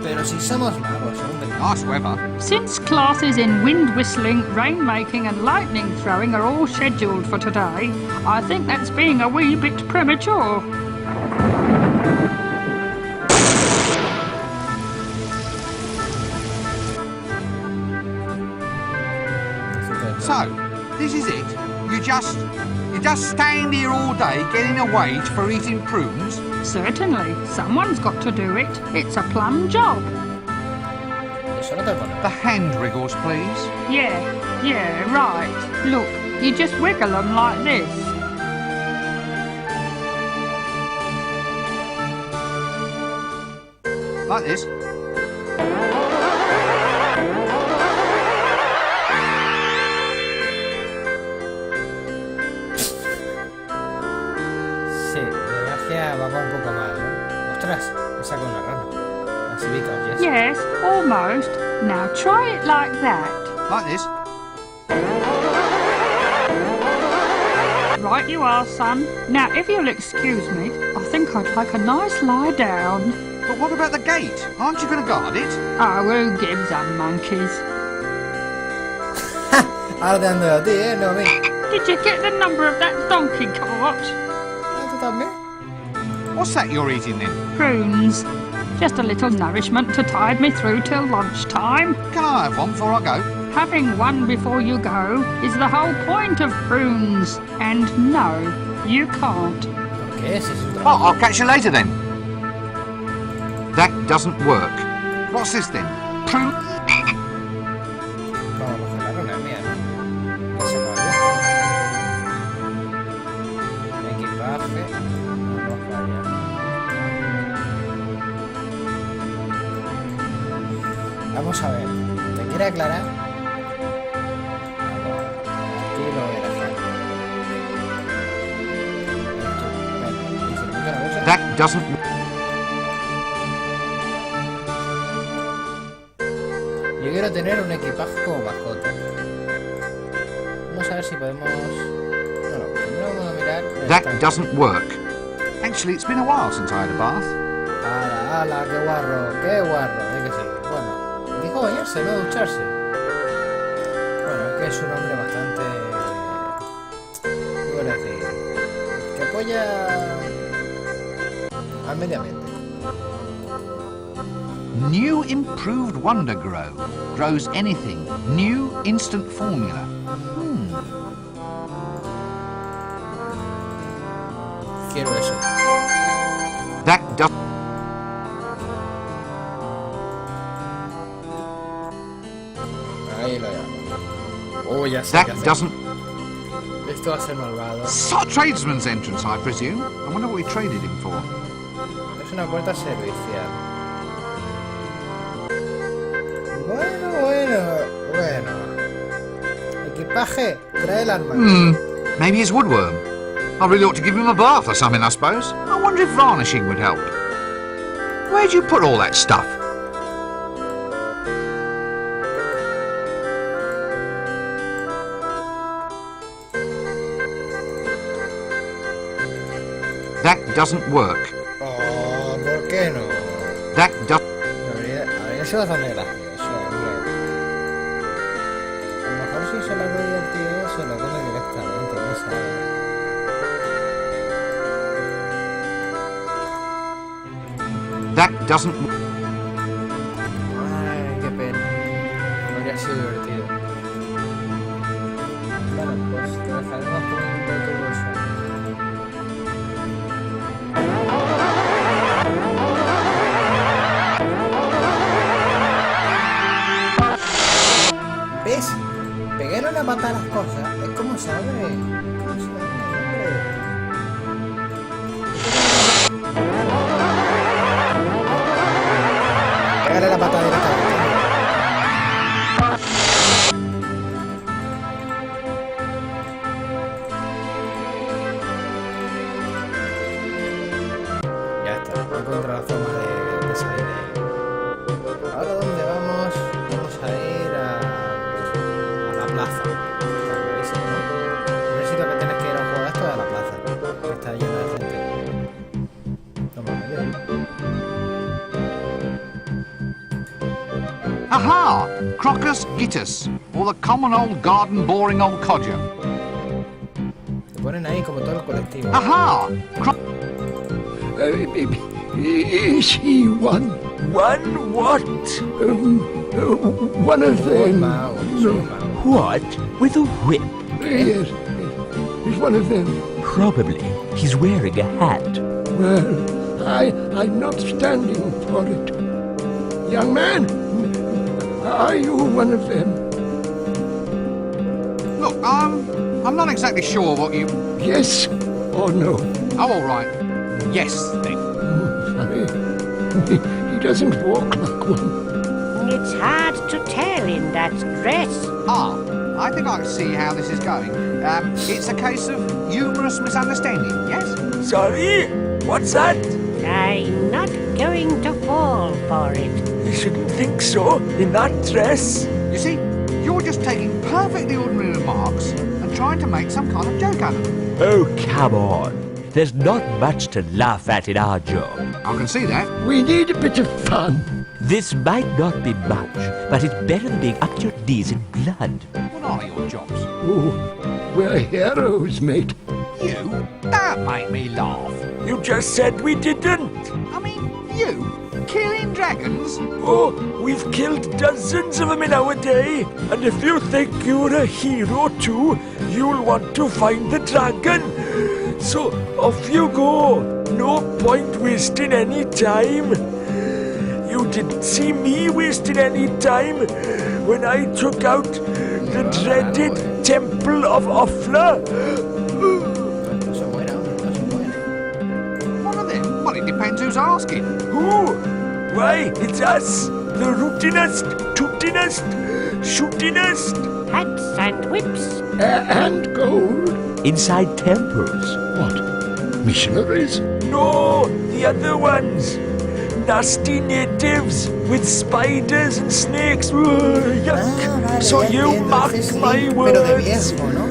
Pero si somos magos, hombre. Nice weather. Since classes in wind whistling, rain making and lightning throwing are all scheduled for today, I think that's being a wee bit premature. So, This is it? You just stand here all day getting a wage for eating prunes? Certainly. Someone's got to do it. It's a plum job. Eso no te pone. The hand wriggles, please. Yeah, right. Look, you just wiggle them like this. Like this. Sí, de magia vamos un poco mal, ¿no? Ostras, me saca una rana. Así because, yes. Yes, almost. Now try it like that. Like this. Right you are, son. Now, if you'll excuse me, I think I'd like a nice lie down. But what about the gate? Aren't you going to guard it? Oh, who gives a monkeys? Ahora te ando a ti, no a mí. Did you get the number of that donkey cart? ¿Tú también? What's that you're eating then? Prunes. Just a little nourishment to tide me through till lunchtime. Can I have one before I go? Having one before you go is the whole point of prunes. And no, you can't. ¿Por qué? Si es un Oh, I'll catch you later then. That doesn't work. What's this then? Prune? Vamos a coger la rana, mía, ¿no? Ya se va bien. Equipaje. No falla. Vamos a ver. ¿Te quiere aclarar? Aquí lo voy a dejar. Esto. Bueno, y si le meto una bolsa. That doesn't work. Yo quiero tener un equipaje como mascota. Vamos a ver si podemos... Bueno, primero vamos a mirar... el That estanque. doesn't work. Actually, it's been a while since I had a bath. ¡Hala, hala! ¡Qué guarro! ¡Qué guarro! Hay que seguir. Bueno, dijo bañarse, no ducharse. Bueno, es que es un hombre bastante... ¿Qué voy a decir? Que apoya al medio ambiente. New improved Wonder Grow. Grows anything. New instant formula. Quiero eso. That does. Ahí lo llamo. Oh, ya sé qué That hacer. doesn't. Esto va a ser malvado. Sort of tradesman's entrance, I presume. I wonder what we traded him for. Es una puerta servicial. Bueno. Equipaje, trae el arma. Maybe he's woodworm. I really ought to give him a bath or something, I suppose. I wonder if varnishing would help. Where'd you put all that stuff? That doesn't work. Oh, ¿por qué no? That does. Habría sido bastante gracioso, hombre. A lo mejor si se la doy al tío, se lo come directamente, ¿no sabe? That doesn't. Ay, qué pena. Habría sido divertido. Bueno, pues te dejaremos con un poco de bolsa. ¿Ves? Pegarle una pata a las cosas es como se abre. ¿Cómo se abre? Pégale la pata directamente. Ya está, he encontrado la forma de salir de ahí. Ahora, ¿dónde vamos? Vamos a ir a la plaza. Está clarísimo, ¿no? El primer sitio que tienes que ir a un juego de esto es a la plaza, que está llena de gente. Toma, me ayuda. Aha! Crocus gitus, or the common old garden boring old codger. Te ponen ahí como todo el colectivo. Aha! Is he one? One what? One of Soy them. mago, soy mago. What? With a whip? Yes, he's one of them. Probably he's wearing a hat. Well, I'm not standing for it. Young man, are you one of them? Look, I'm not exactly sure what you... Yes or no? Oh, all right. Yes, then. Funny. He doesn't walk like one. It's hard to tell in that dress. Ah, I think I can see how this is going. It's a case of humorous misunderstanding, yes? Sorry? What's that? I'm not going to fall for it. You shouldn't think so, in that dress. You see, you're just taking perfectly ordinary remarks and trying to make some kind of joke out of them. Oh, come on. There's not much to laugh at in our job. I can see that. We need a bit of fun. This might not be much, but it's better than being up to your knees in blood. What are your jobs? Oh, we're heroes, mate. You? Don't make me laugh. You just said we didn't. I mean, you? Killing dragons? Oh, we've killed dozens of them in our day. And if you think you're a hero too, you'll want to find the dragon. So off you go. No point wasting any time. You didn't see me wasting any time when I took out the dreaded Temple of Offla. One of them? Well, it depends who's asking. Who? Why, it's us, the rootinest, tootinest, shootinest. Hats and whips. And gold. Inside temples. What? Missionaries? No, the other ones. Nasty natives with spiders and snakes. Yuck. So you mark my words. Pero de viejo, ¿no?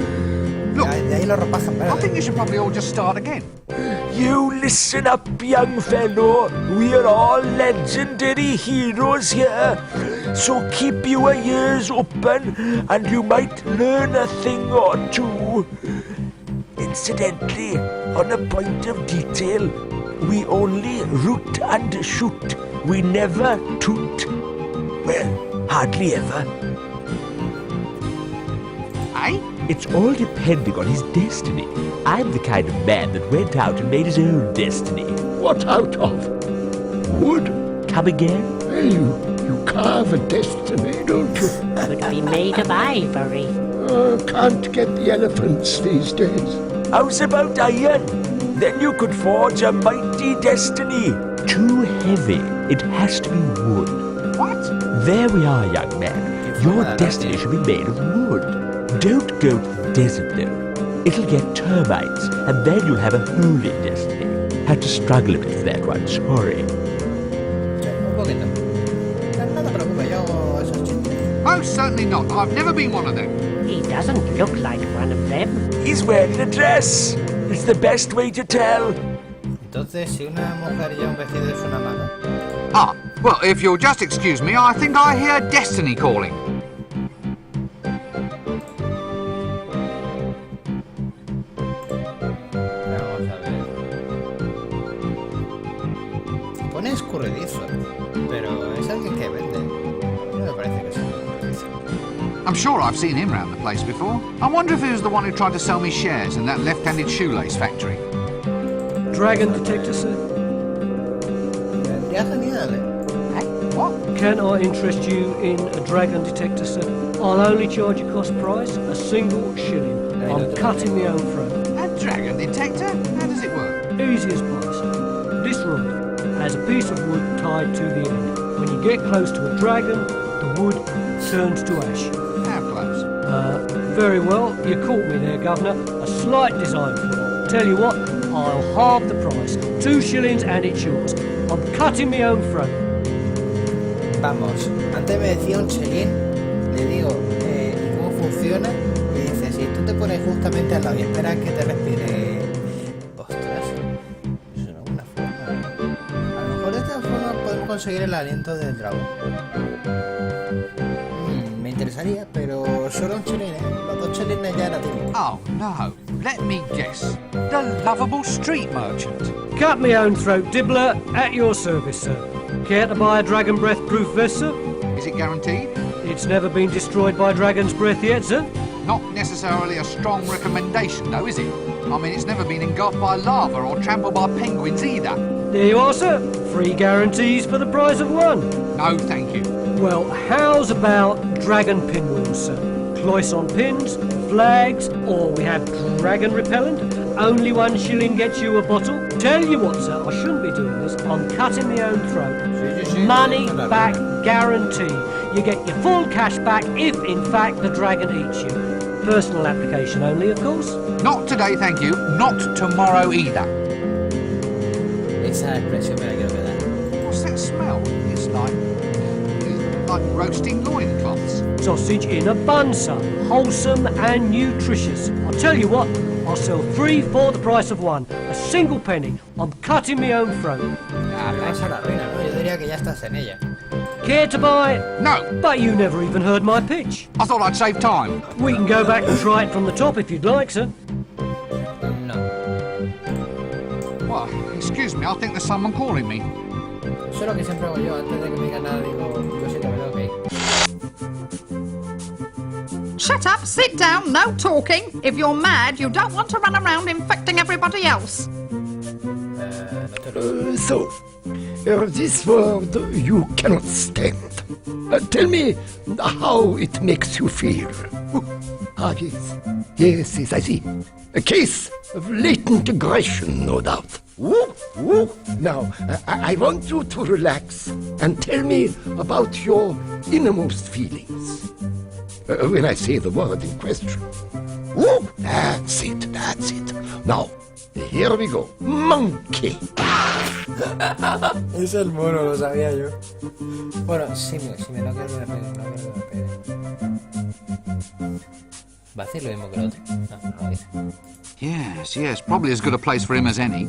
Look, De ahí lo repasan, I think you should probably all just start again. You listen up, young fellow. We're all legendary heroes here. So keep your ears open and you might learn a thing or two. Incidentally, on a point of detail, we only root and shoot. We never toot. Well, hardly ever. Eh? It's all depending on his destiny. I'm the kind of man that went out and made his own destiny. What out of? Wood? Come again? Well, you carve a destiny, don't you? Could be made of ivory. Can't get the elephants these days. How's about iron? Then you could forge a mighty destiny. Too heavy. It has to be wood. What? There we are, young man. Your destiny should be made of wood. Don't go to the desert, though. It'll get termites, and then you'll have a holy destiny. Had to struggle a bit for that one, sorry. Un poquito. No te preocupes, yo hago esos chistes. Most certainly not. I've never been one of them. He doesn't look like one of them. He's wearing a dress. It's the best way to tell. Entonces, si una mujer lleva un vestido es una maga. Ah, well, if you'll just excuse me, I think I hear destiny calling. Vamos a ver. Pone escurridizo, pero es alguien que vende. No me parece que sea escurridizo. I'm sure I've seen him round the place before. I wonder if he was the one who tried to sell me shares in that left-handed shoelace factory. Dragon detector, sir. Vendría genial, ¿eh? What? Can I interest you in a dragon detector, sir? I'll only charge you cost price, a single shilling. I'm cutting my own throat. A dragon detector? How does it work? Easy as pie, sir. This rod has a piece of wood tied to the end. When you get close to a dragon, the wood turns to ash. How close? Very well. You caught me there, Governor. A slight design flaw. Tell you what, I'll halve the price. 2 shillings and it's yours. I'm cutting my own throat. Vamos, antes me decía un chelín, le digo, ¿y cómo funciona? Y dice, si tú te pones justamente al lado y esperas que te respire... Ostras, es una buena forma. A lo mejor de esta forma podemos conseguir el aliento del dragón. Me interesaría, pero solo un chelín, ¿eh? Los 2 chelines ya la tengo. Oh, no. Let me guess. The lovable street merchant. Cut me own throat, Dibbler, at your service, sir. Care to buy a dragon breath proof vest, sir? Is it guaranteed? It's never been destroyed by dragon's breath yet, sir. Not necessarily a strong recommendation, though, is it? I mean, it's never been engulfed by lava or trampled by penguins either. There you are, sir. 3 guarantees for the price of 1. No, thank you. Well, how's about dragon pinwheels, sir? Cloisson pins, flags, or we have dragon repellent. Only 1 shilling gets you a bottle. Tell you what, sir, I shouldn't be doing this. I'm cutting my own throat. Money back guarantee. You get your full cash back if, in fact, the dragon eats you. Personal application only, of course. Not today, thank you. Not tomorrow either. Esa expresión me la quiero quedar. What's that smell? It's like roasting loincloths. Sausage in a bun, sir. Wholesome and nutritious. I'll tell you what, I'll sell 3 for the price of 1. A single penny. I'm cutting my own throat. Esa la ruina, ¿no? Yo diría que ya estás en ella. Care to buy it? No, But you never even heard my pitch. I thought I'd save time. We can go back and try it from the top if you'd like, sir. No. Well, excuse me, I think there's someone calling me. Eso es lo que siempre hago yo. Antes de que me digan nada, digo, yo sé que me tengo que ir. Shut up, sit down, no talking. If you're mad, you don't want to run around infecting everybody else. This word you cannot stand. Tell me how it makes you feel. Yes. Yes, I see. A case of latent aggression, no doubt. Now, I want you to relax and tell me about your innermost feelings. When I say the word in question. That's it. Now, here we go. Monkey. Es el mono, lo sabía yo. Bueno, si me no quiero que me pegue, ¿Va a hacer lo mismo que el otro? No lo dice. Yes, probably as good a place for him as any.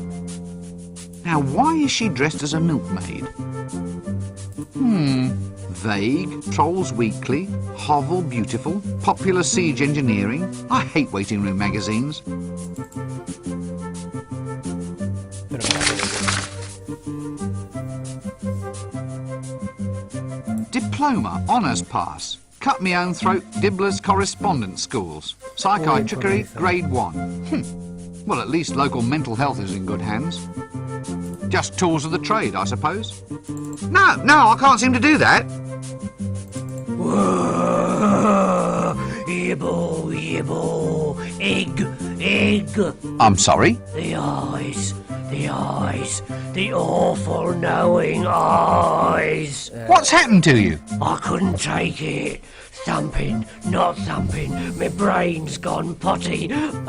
Now, why is she dressed as a milkmaid? Vague, Trolls Weekly, Hovel Beautiful, Popular Siege Engineering. I hate waiting room magazines. Diploma, honours pass. Cut me own throat, Dibbler's correspondence schools. Psychiatry, grade 1. Well, at least local mental health is in good hands. Just tools of the trade, I suppose. No, I can't seem to do that. Yibble, egg. I'm sorry? The eyes, the awful knowing eyes. What's happened to you? I couldn't take it. Thumping, not thumping, my brain's gone potty. Get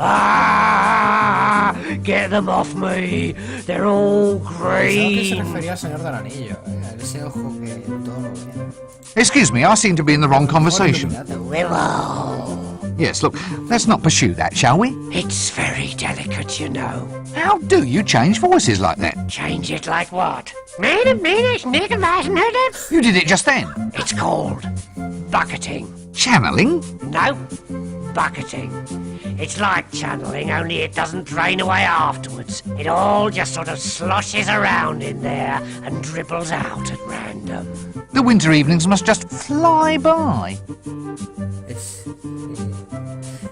them off me. They're all green. Se refería al Señor del Anillo, ese ojo que todo lo veía. Excuse me, I seem to be in the wrong conversation. Willow. Yes, look, let's not pursue that, shall we? It's very delicate, you know. How do you change voices like that? Change it like what? You did it just then. It's called bucketing. Channeling? No, bucketing. It's like channeling, only it doesn't drain away afterwards. It all just sort of sloshes around in there and dribbles out at random. The winter evenings must just fly by.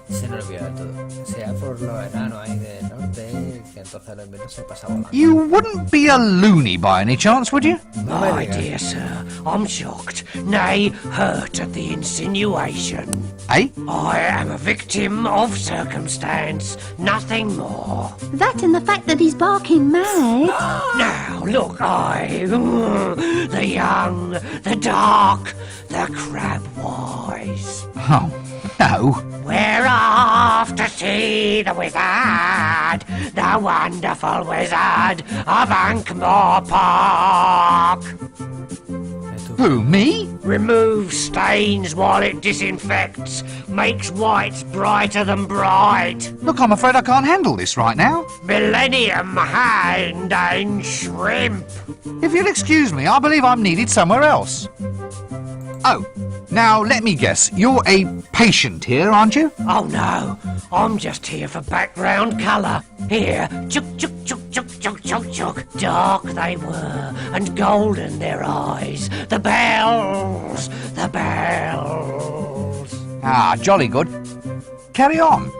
Se me olvidó de todo. Sea por lo enano ahí del norte, que entonces el invierno se pasa volando. You wouldn't be a loony by any chance, would you? My dear sir, I'm shocked, nay, hurt at the insinuation. Eh? I am a victim of circumstance, nothing more. That and the fact that he's barking mad. Now, look, the young, the dark, the crab-wise. Oh, no. We're off to see the wizard, the wonderful wizard of Ankmore Park. Who, me? Removes stains while it disinfects, makes whites brighter than bright. Look, I'm afraid I can't handle this right now. Millennium hand and shrimp. If you'll excuse me, I believe I'm needed somewhere else. Oh, now let me guess. You're a patient here, aren't you? Oh no, I'm just here for background colour. Here, chuk chuk chuk chuk chuk chuk chuk. Dark they were, and golden their eyes. The bells. Ah, jolly good. carry on.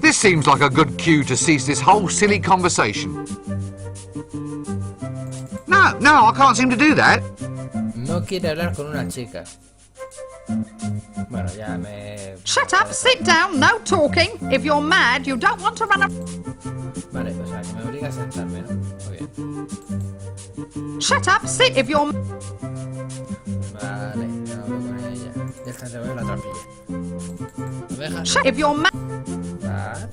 This seems like a good cue to cease this whole silly conversation. No, I can't seem to do that. No quiere hablar con una chica. Bueno, ya me... Shut up, sit down, no talking. If you're mad, you don't want to run a... Vale, o sea, que me obliga a sentarme, ¿no? Muy bien. Shut up, sit if you're... Vale, hablo con ella. Ya está, se ve la trampilla. Oveja. Shut if you're mad... Vale.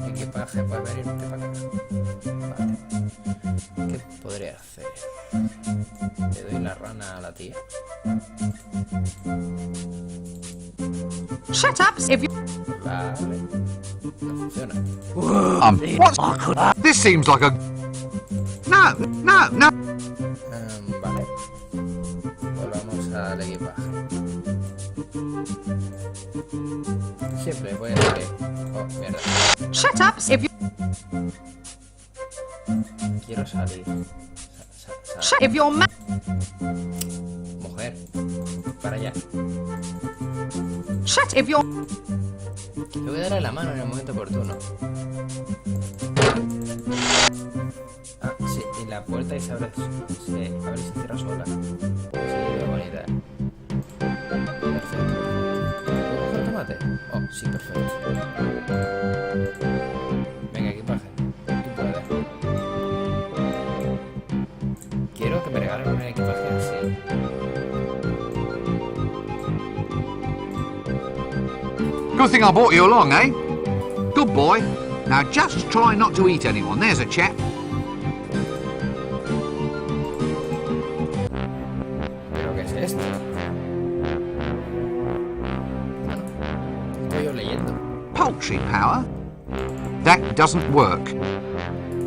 Equipaje, puedes venirte para acá. Vale. ¿Qué podría hacer? Le doy la rana a la tía. Shut up if you... Vale. No funciona. What? This seems like a... No. Vale. Volvamos al equipaje. Siempre voy a decir... Oh, mierda. Shut up if you... Quiero salir. Shut if you're mad... Mujer. Para allá. Shut if you're... Le voy a darle la mano en el momento oportuno. Ah, sí, y la puerta y se abre y se cierra sola. Sí, buena idea. Perfecto. ¿Puedo coger tomate? Oh, sí, perfecto. Venga, equipaje. Tú puedes. Quiero que me regalen un equipaje así. Good thing I brought you along, eh? Good boy. Now just try not to eat anyone. There's a chap. ¿Pero qué es esto? Bueno, estoy yo leyendo. Poultry power? That doesn't work.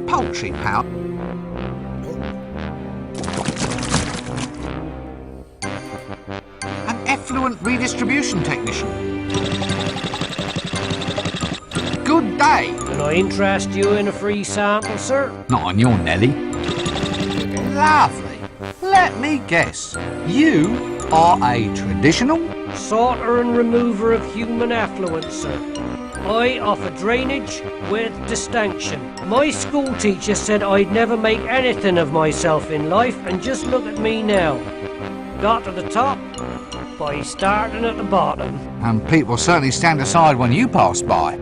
Poultry power? An effluent redistribution technician. Good day. Can I interest you in a free sample, sir? Not on your Nelly. Lovely. Let me guess. You are a traditional? Sorter and remover of human effluent, sir. I offer drainage with distinction. My school teacher said I'd never make anything of myself in life, and just look at me now. Got to the top by starting at the bottom. And people certainly stand aside when you pass by.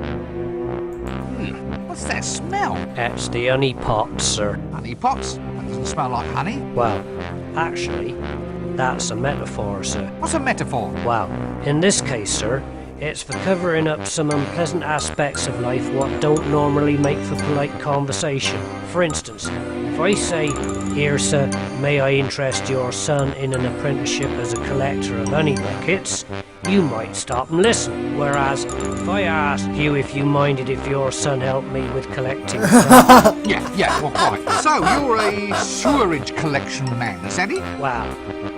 What's that smell? That's the honey pot, sir. Honey pots? That doesn't smell like honey. Well, actually, that's a metaphor, sir. What's a metaphor? Well, in this case, sir, it's for covering up some unpleasant aspects of life what don't normally make for polite conversation. For instance, if I say, "Here, sir, may I interest your son in an apprenticeship as a collector of honey buckets?" you might stop and listen. Whereas, if I asked you if you minded if your son helped me with collecting... Yeah, well, quite. So, you're a sewerage collection man, is that it? Well,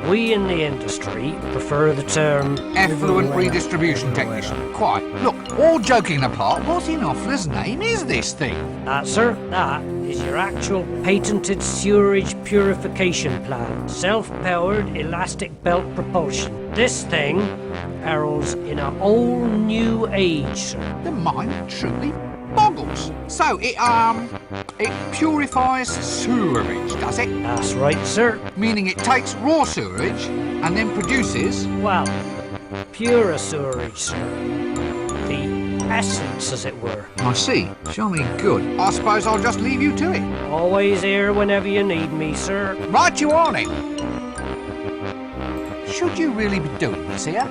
we in the industry prefer the term... Effluent redistribution technician. Quite. Look, all joking apart, what in Offler's name is this thing? That, sir, that is your actual patented sewerage purification plant. Self-powered elastic belt propulsion. This thing heralds in a whole new age, sir. The mind truly boggles. So, it purifies sewerage, does it? That's right, sir. Meaning it takes raw sewerage and then produces... Well, pure sewerage, sir. The essence, as it were. I see. Jolly good. I suppose I'll just leave you to it. Always here whenever you need me, sir. Right you on it. Should you really be doing this here?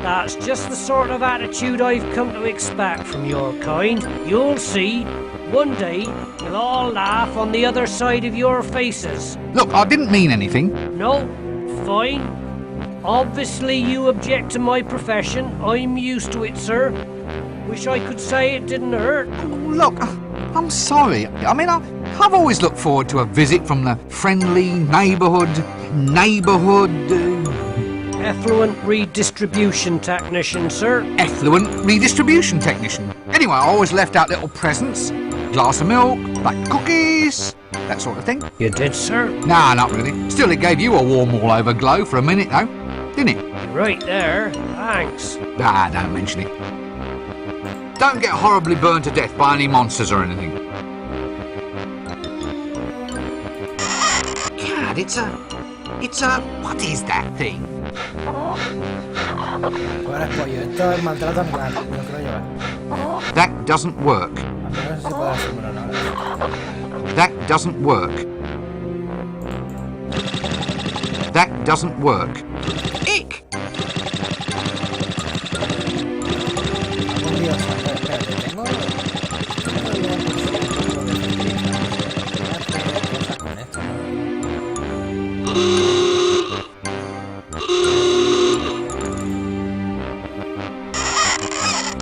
That's just the sort of attitude I've come to expect from your kind. You'll see. One day, you'll all laugh on the other side of your faces. Look, I didn't mean anything. No, fine. Obviously you object to my profession. I'm used to it, sir. Wish I could say it didn't hurt. Look, I'm sorry. I mean, I've always looked forward to a visit from the friendly neighbourhood... Effluent redistribution technician, sir. Effluent redistribution technician. Anyway, I always left out little presents. Glass of milk, baked cookies, that sort of thing. You did, sir? Nah, not really. Still, it gave you a warm all-over glow for a minute, though, didn't it? Right there. Thanks. Ah, don't mention it. Don't get horribly burned to death by any monsters or anything. God, it's a... What is that thing? Ahora es pollo. Esto es maltrato animal. No creo llevar. That doesn't work. A mí no sé si puedo hacerlo ahora. That doesn't work. That doesn't work. Ick! Un Dios, espérate, tengo... con esto, ¿no?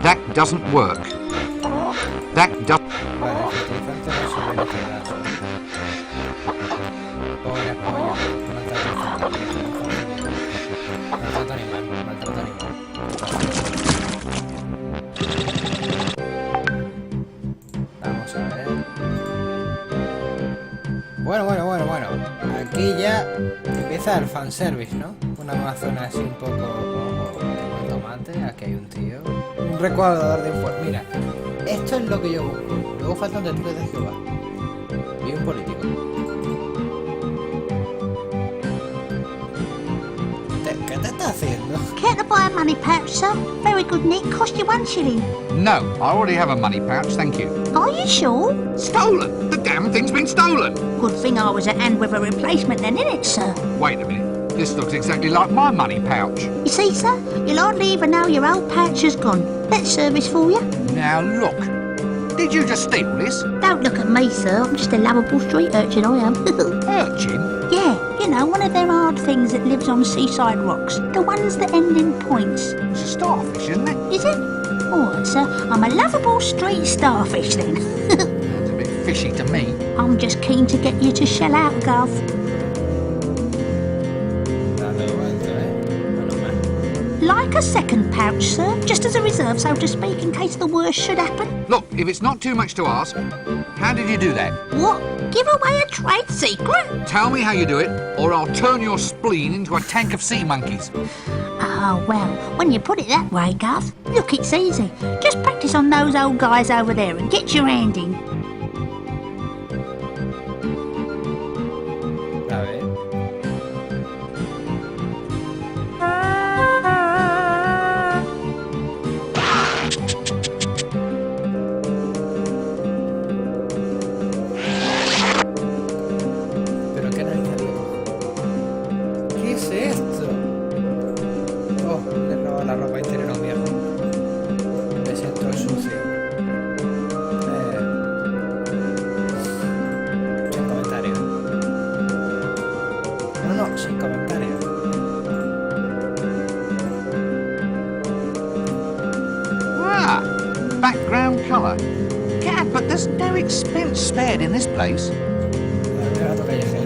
That doesn't work. That doesn't... Vale, fertilizante no sirve de pedazo. Pobre pollo. Maltrato animal. Maltrato animal. Vamos a ver. Bueno. Aquí ya empieza el fanservice, ¿no? Una nueva zona así un poco... Tengo el tomate, aquí hay un tío. Un recuadrador de informes. Mira, esto es lo que yo busco. Luego faltan testigos de Jehová. Y un político. ¿Qué te estás haciendo? Care to buy a money pouch, sir? Very good, Nick. Cost you 1 shilling. No, I already have a money pouch, thank you. Are you sure? Stolen! The damn thing's been stolen! Good thing I was at hand with a replacement then, innit, sir? Wait a minute. This looks exactly like my money pouch. You see, sir? You'll hardly even know your old pouch has gone. Better service for you. Now look. Did you just steal this? Don't look at me, sir. I'm just a lovable street urchin, I am. Urchin? Yeah, you know, one of them hard things that lives on seaside rocks. The ones that end in points. It's a starfish, isn't it? Is it? Alright, sir. I'm a lovable street starfish, then. It's a bit fishy to me. I'm just keen to get you to shell out, Gov. Like a second pouch, sir, just as a reserve, so to speak, in case the worst should happen. Look, if it's not too much to ask, how did you do that? What? Give away a trade secret? Tell me how you do it, or I'll turn your spleen into a tank of sea monkeys. Oh, well, when you put it that way, Gov, look, it's easy. Just practice on those old guys over there and get your hand in. A ver. ¿Pero qué narices? ¿Qué es esto? Oh, le he robado la ropa interior a un viejo. Me siento sucio. Sin comentario. No, sin comentario. Ah, background colour. Gad, but there's no expense spared in this place. El gato callejero.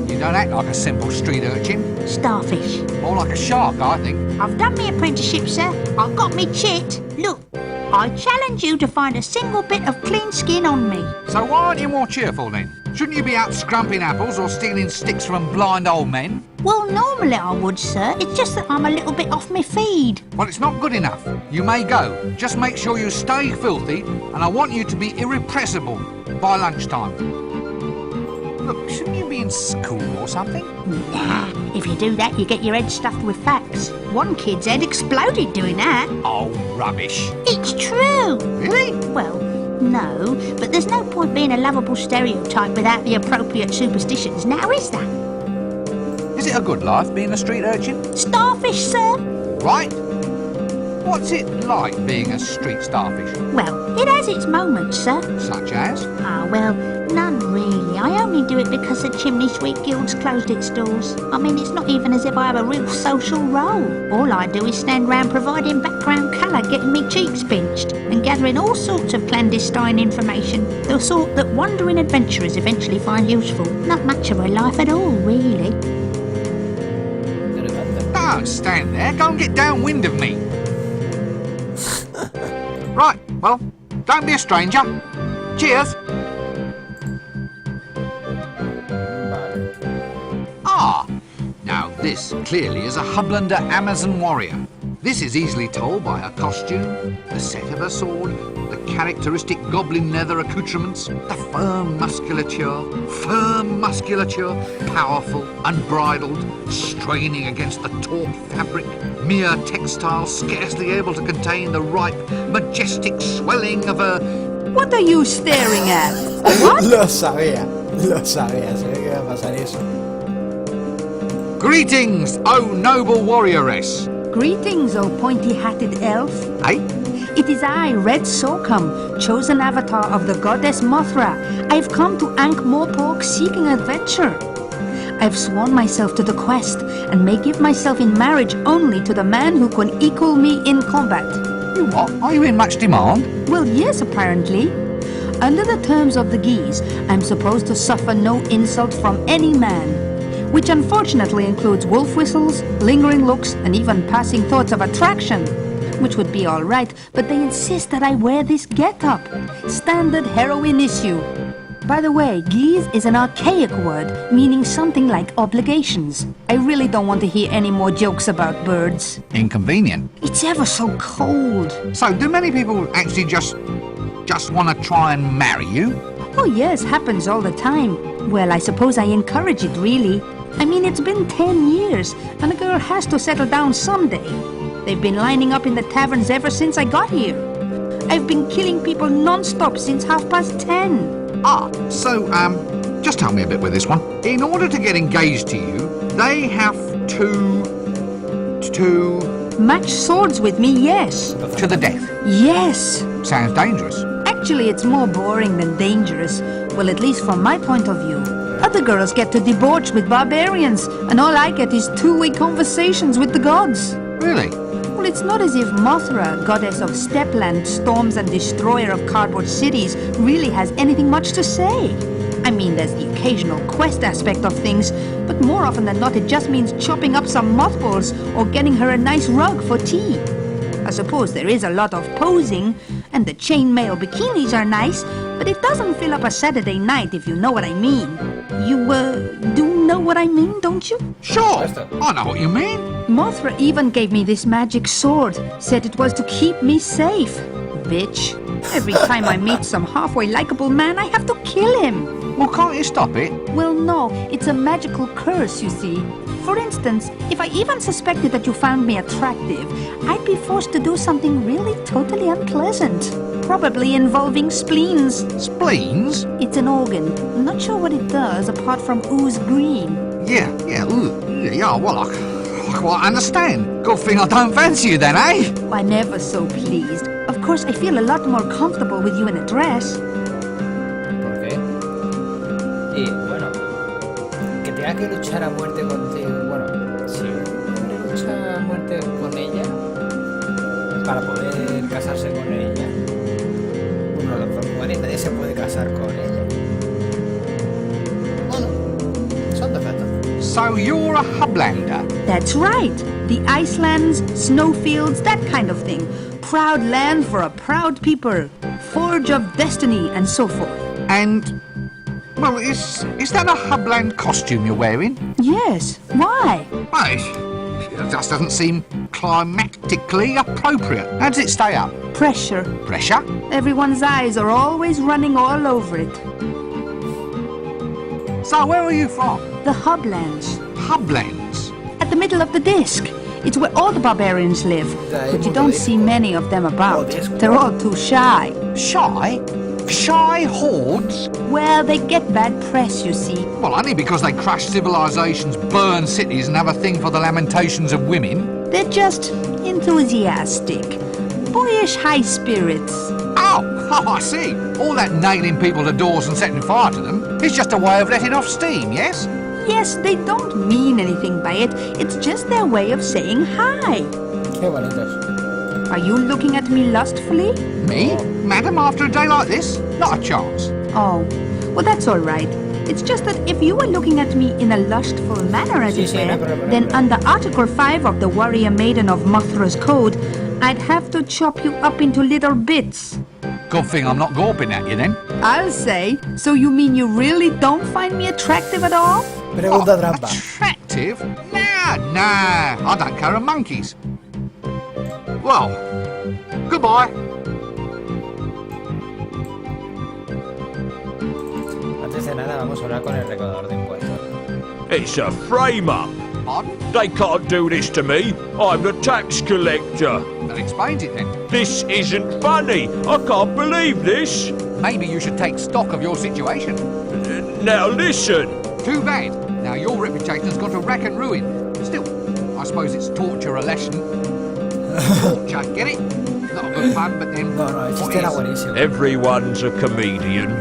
You don't act like a simple street urchin. Starfish. More like a shark, I think. I've done me apprenticeship, sir. I've got me chit. Look, I challenge you to find a single bit of clean skin on me. So why aren't you more cheerful then? Shouldn't you be out scrumping apples or stealing sticks from blind old men? Well, normally I would, sir. It's just that I'm a little bit off my feed. Well, it's not good enough. You may go. Just make sure you stay filthy, and I want you to be irrepressible by lunchtime. Look, shouldn't you be in school or something? Nah, if you do that, you get your head stuffed with facts. One kid's head exploded doing that. Oh, rubbish. It's true. Really? Well, no, but there's no point being a lovable stereotype without the appropriate superstitions, now is there? Is it a good life being a street urchin? Starfish, sir? Right. What's it like being a street starfish? Well, it has its moments, sir. Such as? Ah, well, none really. I only do it because the Chimney Sweep Guild's closed its doors. I mean, it's not even as if I have a real social role. All I do is stand round providing background colour, getting me cheeks pinched, and gathering all sorts of clandestine information, the sort that wandering adventurers eventually find useful. Not much of a life at all, really. Don't stand there. Go and get downwind of me. Right, well, don't be a stranger. Cheers. Ah, now This clearly is a Hublander Amazon warrior. This is easily told by her costume, the set of her sword, the characteristic goblin leather accoutrements, the firm musculature, powerful, unbridled, straining against the taut fabric, mere textile scarcely able to contain the ripe, majestic swelling of her... What are you staring at? Lo sabía, sabía que iba a pasar eso. Greetings, O noble warrioress! Greetings, O pointy-hatted elf. Eh? It is I, Red Sorghum, chosen avatar of the goddess Mothra. I've come to Ankh-Morpork seeking adventure. I've sworn myself to the quest, and may give myself in marriage only to the man who can equal me in combat. You what? Are you in much demand? Well, yes, apparently. Under the terms of the Geese, I'm supposed to suffer no insult from any man, which unfortunately includes wolf whistles, lingering looks, and even passing thoughts of attraction, which would be all right, but they insist that I wear this get-up. Standard heroine issue. By the way, geese is an archaic word, meaning something like obligations. I really don't want to hear any more jokes about birds. Inconvenient. It's ever so cold. So, do many people actually just want to try and marry you? Oh yes, happens all the time. Well, I suppose I encourage it, really. I mean, it's been 10 years, and a girl has to settle down someday. They've been lining up in the taverns ever since I got here. I've been killing people non-stop since 10:30. Ah, so, just help me a bit with this one. In order to get engaged to you, they have to... Match swords with me, yes. To the death? Yes. Sounds dangerous. Actually, it's more boring than dangerous. Well, at least from my point of view. Other girls get to debauch with barbarians, and all I get is two-way conversations with the gods. Really? Well, it's not as if Mothra, goddess of Stepland, storms and destroyer of cardboard cities, really has anything much to say. I mean, there's the occasional quest aspect of things, but more often than not it just means chopping up some mothballs or getting her a nice rug for tea. I suppose there is a lot of posing, and the chainmail bikinis are nice, but it doesn't fill up a Saturday night, if you know what I mean. You, do know what I mean, don't you? Sure, I know what you mean. Mothra even gave me this magic sword, said it was to keep me safe. Bitch. Every time I meet some halfway likable man, I have to kill him. Well, can't you stop it? Well, no, it's a magical curse, you see. For instance, if I even suspected that you found me attractive, I'd be forced to do something really totally unpleasant. Probably involving spleens. Spleens? It's an organ. I'm not sure what it does apart from ooze green. Yeah, well, I quite understand. Good thing I don't fancy you then, eh? I'm never so pleased. Of course, I feel a lot more comfortable with you in a dress. ¿Por qué? Y bueno, que tenga que luchar a muerte contigo. Bueno, si uno lucha a muerte con ella para poder casarse con ella, uno de los dos muere y nadie se puede casar con ella. Bueno, son defectos. So you're a Hublander? That's right. The Icelands, snowfields, that kind of thing. Proud land for a proud people. Forge of destiny and so forth. And, well, is that a Hubland costume you're wearing? Yes. Why? Well, it just doesn't seem climatically appropriate. How does it stay up? Pressure. Pressure? Everyone's eyes are always running all over it. So where are you from? The Hublands. Hublands? At the middle of the disc. It's where all the barbarians live, but you don't see many of them about. They're all too shy. Shy? Shy hordes? Well, they get bad press, you see. Well, only because they crash civilizations, burn cities, and have a thing for the lamentations of women. They're just enthusiastic. Boyish high spirits. Oh, I see. All that nailing people to doors and setting fire to them is just a way of letting off steam, yes? Yes, they don't mean anything by it. It's just their way of saying hi. Qué bonitos. Are you looking at me lustfully? Me? Madam, after a day like this? Not a chance. Oh, well, that's all right. It's just that if you were looking at me in a lustful manner, as it were, then under Article 5 of the Warrior Maiden of Mothra's Code, I'd have to chop you up into little bits. Good thing I'm not gawping at you then. I'll say. So you mean you really don't find me attractive at all? Pregunta trampa. Attractive? Nah, Nah, I don't care a monkeys. Well, goodbye. Antes de nada, vamos a hablar con el recaudador de impuestos. It's a frame-up. Pardon? They can't do this to me. I'm the tax collector. That explains it then. This isn't funny. I can't believe this. Maybe you should take stock of your situation. Now listen. Too bad. Now your reputation's gone to rack and ruin. Still, I suppose it's torture a lesson. Torture, get it? Not a good pun, but then... No, el what chiste era is? buenísimo. Everyone's a comedian.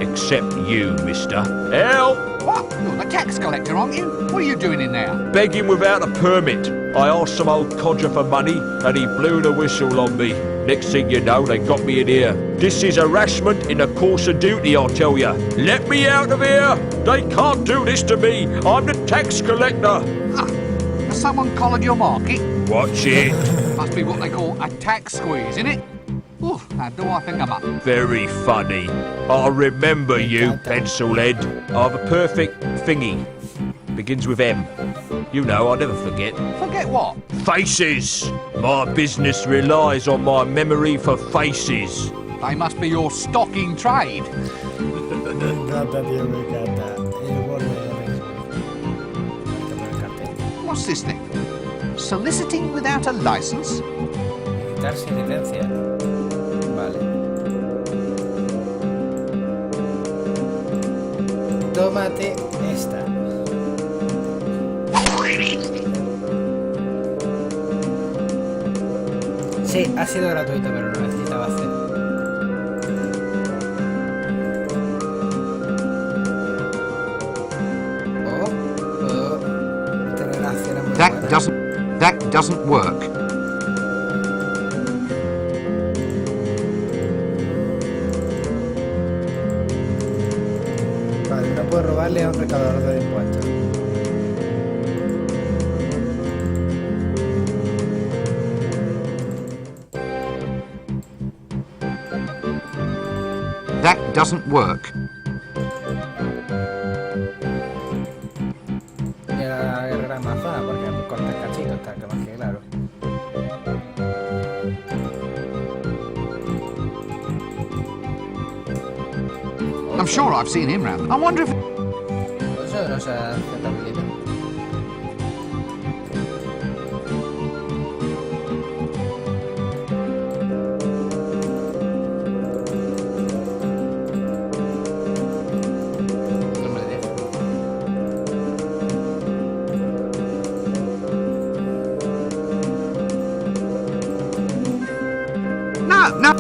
Except you, mister. Help! What? You're the tax collector, aren't you? What are you doing in there? Begging without a permit. I asked some old codger for money and he blew the whistle on me. Next thing you know, they got me in here. This is harassment in the course of duty, I tell ya. Let me out of here! They can't do this to me. I'm the tax collector. Ah, has someone collared your market? Watch it. Must be what they call a tax squeeze, innit? Oof, now do I think I'm up? Very funny. I remember you, pencilhead. I've a perfect thingy. Begins with M. You know, I'll never forget. Forget what? Faces! My business relies on my memory for faces. They must be your stock in trade. Me encanta, tío, me encanta. El borde de What's this then? Soliciting without a license? quitar sin licencia. Vale. Tómate esta. Sí, ha sido gratuito, pero lo necesitaba hacer. That doesn't work. Vale, no puedo robarle a un recaudador de impuestos. That doesn't work. Y a la guerrera amazona, porque me corta el cachito, está que más que claro. I'm sure I've seen him round. I wonder if... Pues eso no se hace tan bien. No me deja. No.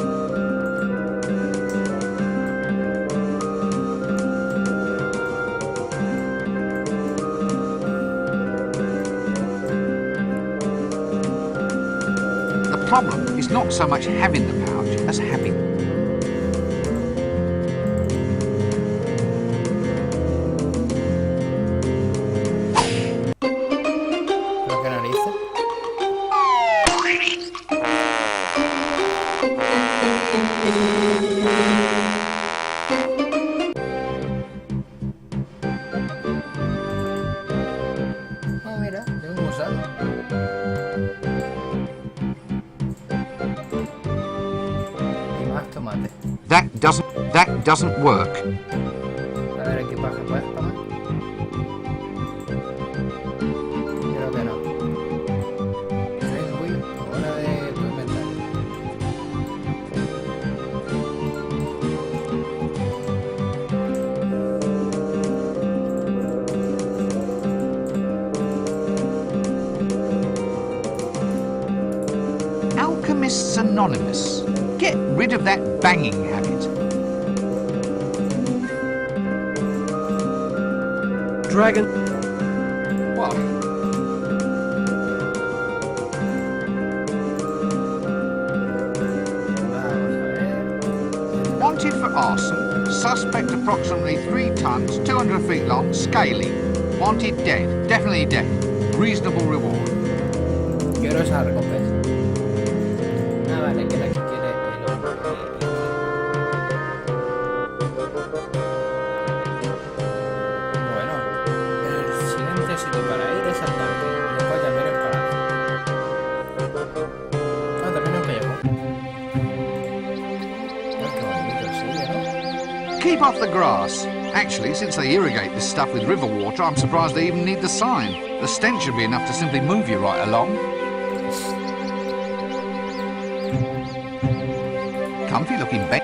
The problem is not so much having the pouch as having. Lo que narices. Oh, mira, tengo un gusano. Y más tomate. That doesn't work. A ver, equipaje, ¿puedes tomar? Creo que no. Face Wheel, hora de tu inventario. Alchemists Anonymous. Get rid of that banging habit. Dragon. What? Vamos a ver. Wanted for arson. Suspect approximately 3 tons, 200 feet long, scaly. Wanted dead. Definitely dead. Reasonable reward. Quiero esa recompensa. Ah, vale, que la que quiere el hombre. Bueno, el siguiente sitio para ir es Saltar. keep off the grass. Actually, since they irrigate this stuff with river water, I'm surprised they even need the sign. The stench should be enough to simply move you right along. Comfy looking bed.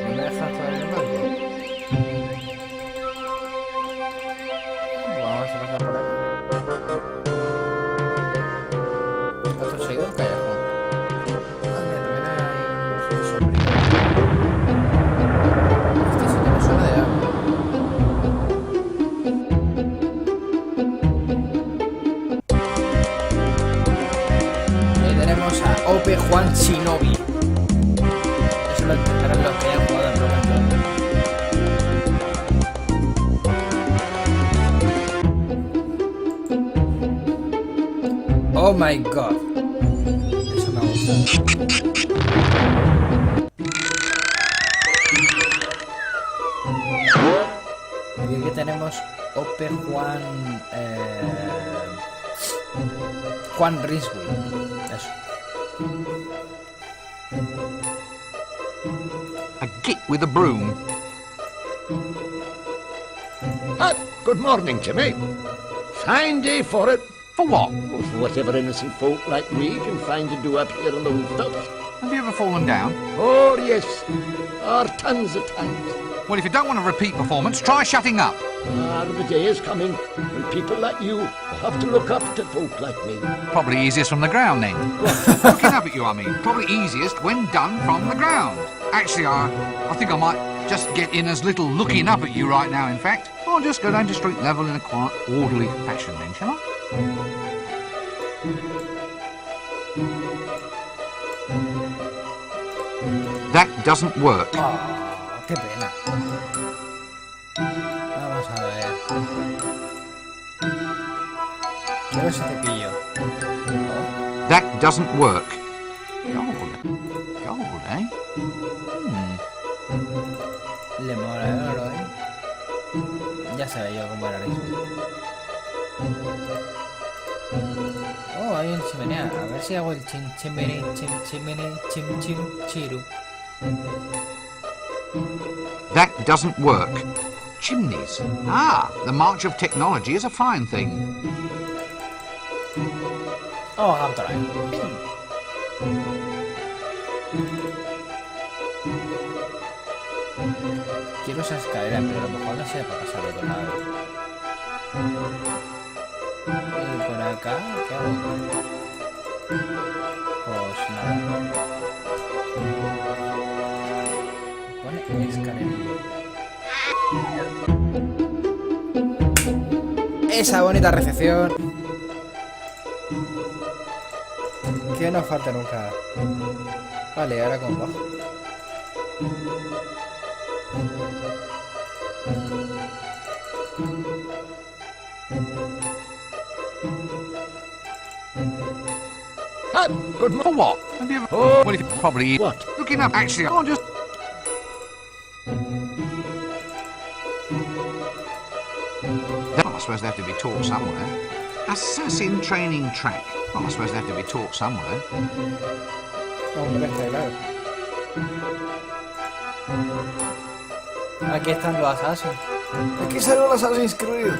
¿No me dejas poner el banco? Vamos a pasar por aquí. Otro seguido el callejón. Ah, mira, también hay un sombrero. Este sí que me suena de algo. Ahí tenemos a Juan Shinobi. Eso lo intentarán los que hayan jugado en Roman. Oh my god. Eso me gusta. Y aquí tenemos Ope Juan Juan Risby. Eso. A git with a broom. Good morning, Jimmy. Fine day for it. For what? Oh, for whatever innocent folk like we can find to do up here on the rooftops. Have you ever fallen down? Oh, yes. Tons of times. Well, if you don't want a repeat performance, try shutting up. The day is coming when people like you will have to look up to folk like me. Probably easiest from the ground, then. Looking up at you, I mean. Probably easiest when done from the ground. Actually, I think I might just get in as little looking up at you right now, in fact. I'll just go down to street level in a quiet, orderly fashion, then, shall I? That doesn't work. Oh, qué pena. Vamos a ver. Quiero ese cepillo. That doesn't work. Gold, eh? Le mola el oro, ¿eh? Ya sabía yo cómo era eso. Oh, hay un chimenea. A ver si hago el chimene, chiru. That doesn't work. Chimneys. Ah, the march of technology is a fine thing. Oh, capturar. Quiero esa escalera, pero a lo mejor no sé para pasar de otro lado. Y por acá, ¿qué hago? Pues nada. Pone escalera. Esa bonita recepción. Que no falta nunca. Vale, ahora con bajo. Good for what? Have you ever... Oh, well, if you probably... What? Looking up, actually, I'll just... I suppose they have to be taught somewhere. Assassin training track. Well, I suppose they have to be taught somewhere. Hombre, está claro. Aquí están los Assassins. Aquí salen los Assassin's Creed.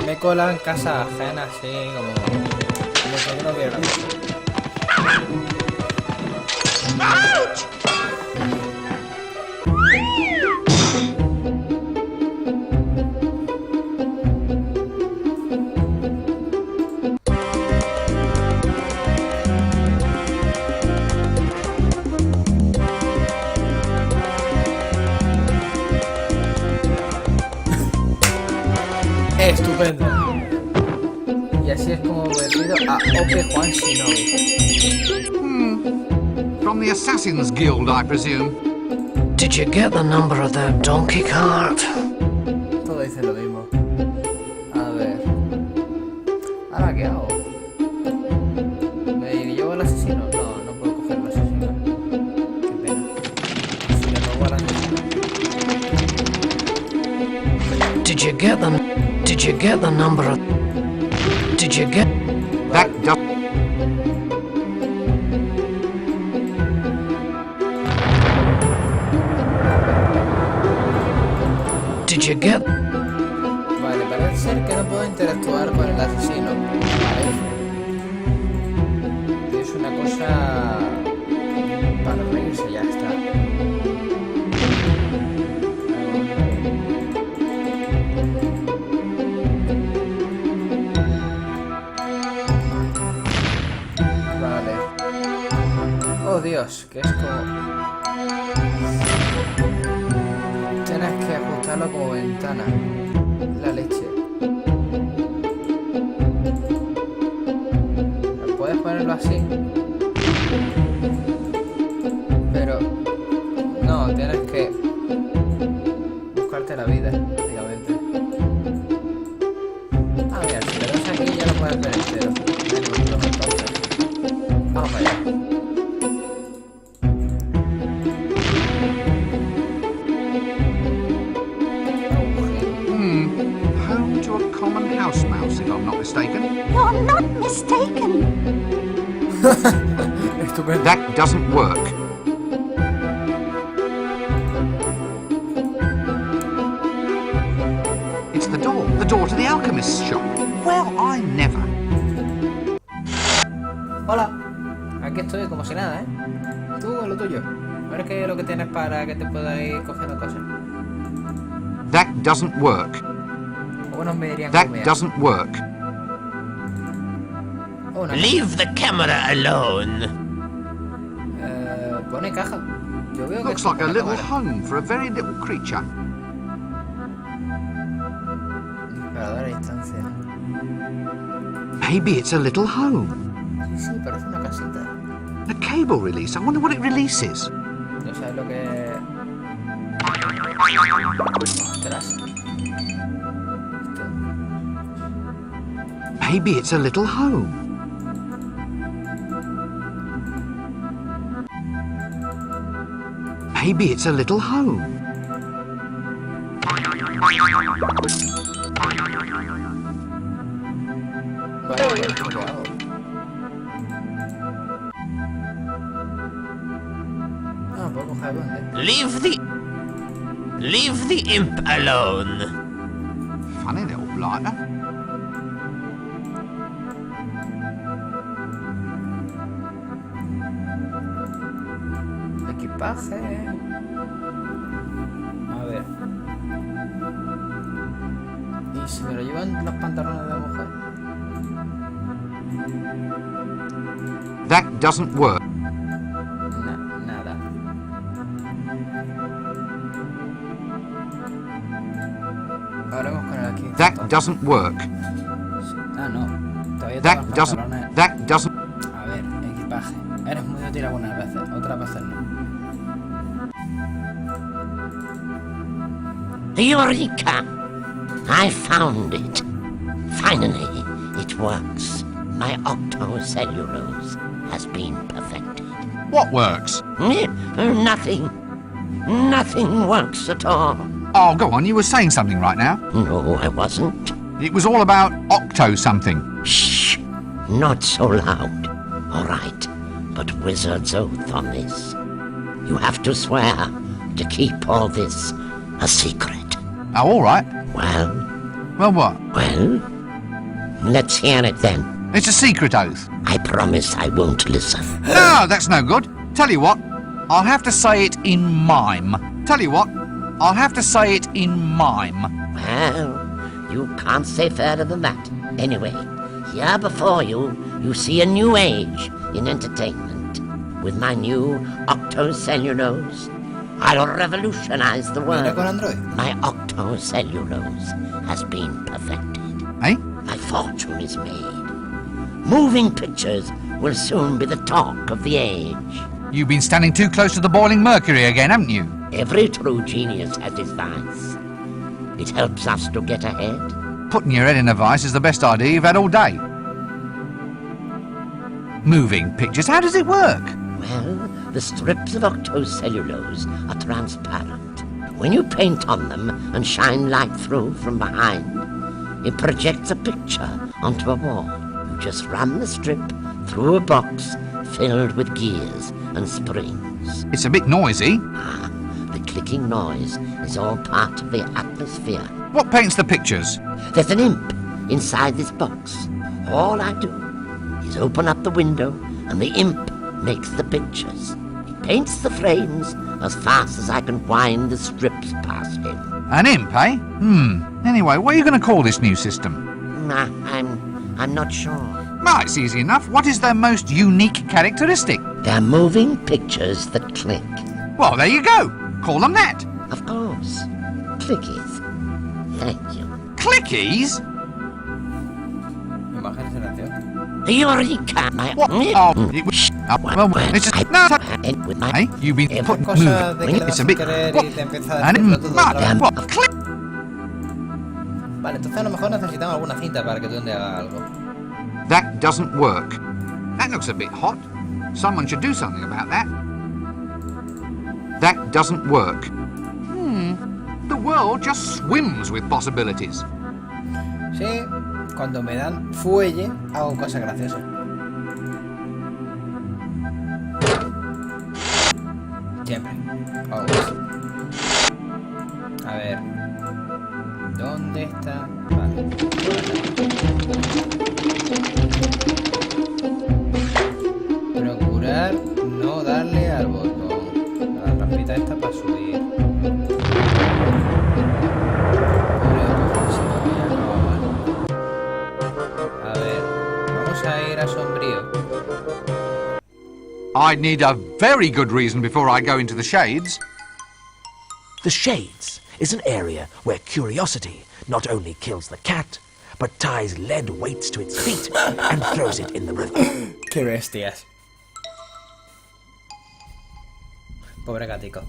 Me colan casa ajena así como que no quiero nada. Estupendo. Y así es como vencido a Ope Juan Shinobi. From the Assassin's Guild, I presume. Did you get the number of that donkey cart? Todo dice lo mismo. A ver. ¿Ahora qué hago? ¿Me llevo al asesino? No, no puedo coger al asesino. Qué pena. Si me robo al asesino. Did you get the number of... Did you get... That does... Did you get... Vale, parece ser que no puedo interactuar con el asesino. Parece. Es una cosa para reírse, ya está. Vale. Oh Dios, que es como... Tienes que ajustarlo como ventana. La leche. Puedes ponerlo así. Pero... No, tienes que... buscarte la vida, básicamente. Ah, mira, si le das aquí ya lo puedes ver entero. Entonces. Vamos allá. Home to a common house mouse, if I'm not mistaken. You're not mistaken. That doesn't work. It's the door to the alchemist's shop. Well, I never. Hola. Aquí estoy como si nada, ¿eh? Tú con lo tuyo. A ver qué es lo que tienes para que te pueda ir cogiendo cosas. That doesn't work. Algunos me dirían That comida. doesn't work. Oh, una Leave the camera alone. pone caja. Yo veo que Looks esto like a pone little cámara. home for a very little creature. Disparador a distancia. Maybe it's a little home. Sí, sí, parece una casita. A cable release. I wonder what it releases. No sabes lo que... Ostras. Maybe it's a little home. Maybe it's a little home. Vale, ¿qué hago? Ah, puedo coger dónde. Leave the imp alone. Funny little blighter. Equipaje. A ver. ¿Y si me lo llevan los pantalones de mujer? That doesn't work. Nada. Ahora vamos con el aquí. That doesn't work. Ah, no. Todavía tengo That los doesn't. pantalones. That doesn't. A ver, equipaje. Eres muy útil algunas veces, otras veces no. Eureka! I found it. Finally, it works. My octocellulose has been perfected. What works? Nothing. Nothing works at all. Oh, go on. You were saying something right now. No, I wasn't. It was all about octo something. Shh! Not so loud. All right, but wizard's oath on this. You have to swear to keep all this a secret. Oh, all right. Well, Well, what? well, let's hear it then. It's a secret oath. I promise I won't listen. No, that's no good. Tell you what, I'll have to say it in mime. Tell you what, I'll have to say it in mime. Well, you can't say further than that. Anyway, here before you, you see a new age in entertainment. With my new octocellulose, I'll revolutionize the Mira con world. Android. My octocellulose has been perfected. Eh? My fortune is made. Moving pictures will soon be the talk of the age. You've been standing too close to the boiling mercury again, haven't you? Every true genius has his vice. It helps us to get ahead. Putting your head in a vice is the best idea you've had all day. Moving pictures, how does it work? Well, the strips of octocellulose are transparent. When you paint on them and shine light through from behind, it projects a picture onto a wall. You just run the strip through a box filled with gears and springs. It's a bit noisy. The clicking noise is all part of the atmosphere. What paints the pictures? There's an imp inside this box. All I do is open up the window and the imp makes the pictures. He paints the frames as fast as I can wind the strips past him. An imp, eh? Anyway, what are you going to call this new system? I'm not sure. Ah, it's easy enough. What is their most unique characteristic? They're moving pictures that click. Well, there you go. Call them that. Of course. Clickies. Thank you. Clickies? Imágenes en acción. Eureka! What? Oh, well, it's just... No, with my... hey, you've been putting... Cosa de que le das It's a sin bit... querer What? y te empieza a And decirlo todo otra vez. what? Click! Vale, entonces a lo mejor necesitamos alguna cinta para que tu duende haga algo. That doesn't work. That looks a bit hot. Someone should do something about that. That doesn't work. The world just swims with possibilities. Sí, cuando me dan fuelle, hago cosas graciosas. Siempre. Always. A ver. ¿Dónde está? Vale. Procurar no darle al botón. La rampita esta para subir. A ver, vamos a ir a sombrío. I'd need a very good reason before I go into the shades. The Shades is an area where curiosity not only kills the cat, but ties lead weights to its feet and throws it in the river. Qué bestias. Pobre gatico.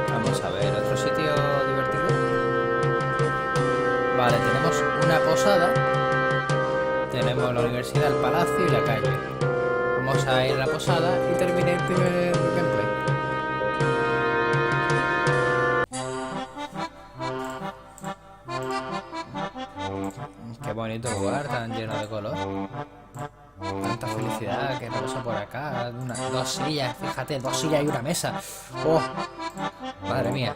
Vamos a ver, otro sitio divertido. Vale, tenemos una posada. Tenemos la universidad, el palacio y la calle. Vamos a ir a la posada y terminé el primer gameplay. Qué bonito lugar, tan lleno de color. Tanta felicidad que pasa por acá. Dos sillas, fíjate, 2 sillas y una mesa. Oh, madre mía.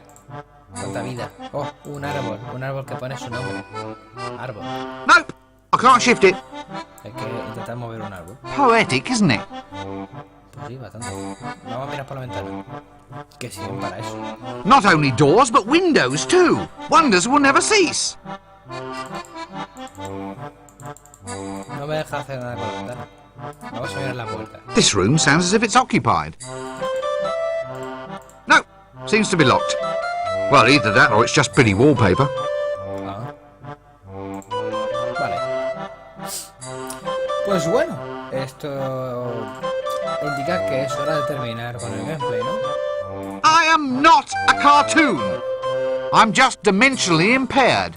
Cuánta vida. Oh, un árbol que pone su nombre. Árbol. Nope, I can't shift it. Hay que intentar mover un árbol. Poetic, isn't it? Pues sí, bastante. Vamos a mirar por la ventana. Que sirven para eso. Not only doors, but windows too. Wonders will never cease. No me deja hacer nada con la ventana. Vamos a mirar la puerta. This room sounds as if it's occupied. No, seems to be locked. Well, either that or it's just pretty wallpaper. Ah. Vale. Pues bueno, esto indica que es hora de terminar con el gameplay, ¿no? I am not a cartoon. I'm just dimensionally impaired.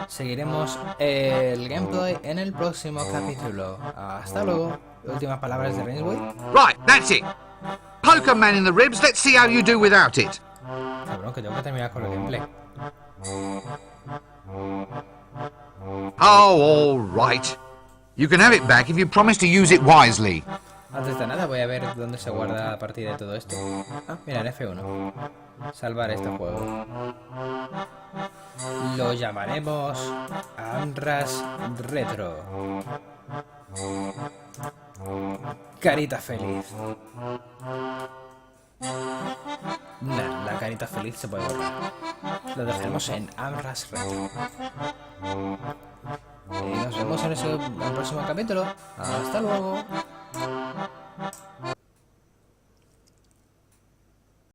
Seguiremos el gameplay en el próximo capítulo. Hasta luego. Últimas palabras de Rainswood. Right, that's it. Poker man in the ribs, let's see how you do without it. Cabrón, que tengo que terminar con el gameplay. Oh, all right. You can have it back if you promise to use it wisely. Antes de nada voy a ver dónde se guarda la partida de todo esto. Ah, mira, en F1. Salvar este juego. Lo llamaremos Amras Retro. Carita feliz. Nah, la carita feliz se puede borrar. Lo dejaremos en Amras Retro. Y nos vemos en el próximo capítulo. Hasta luego.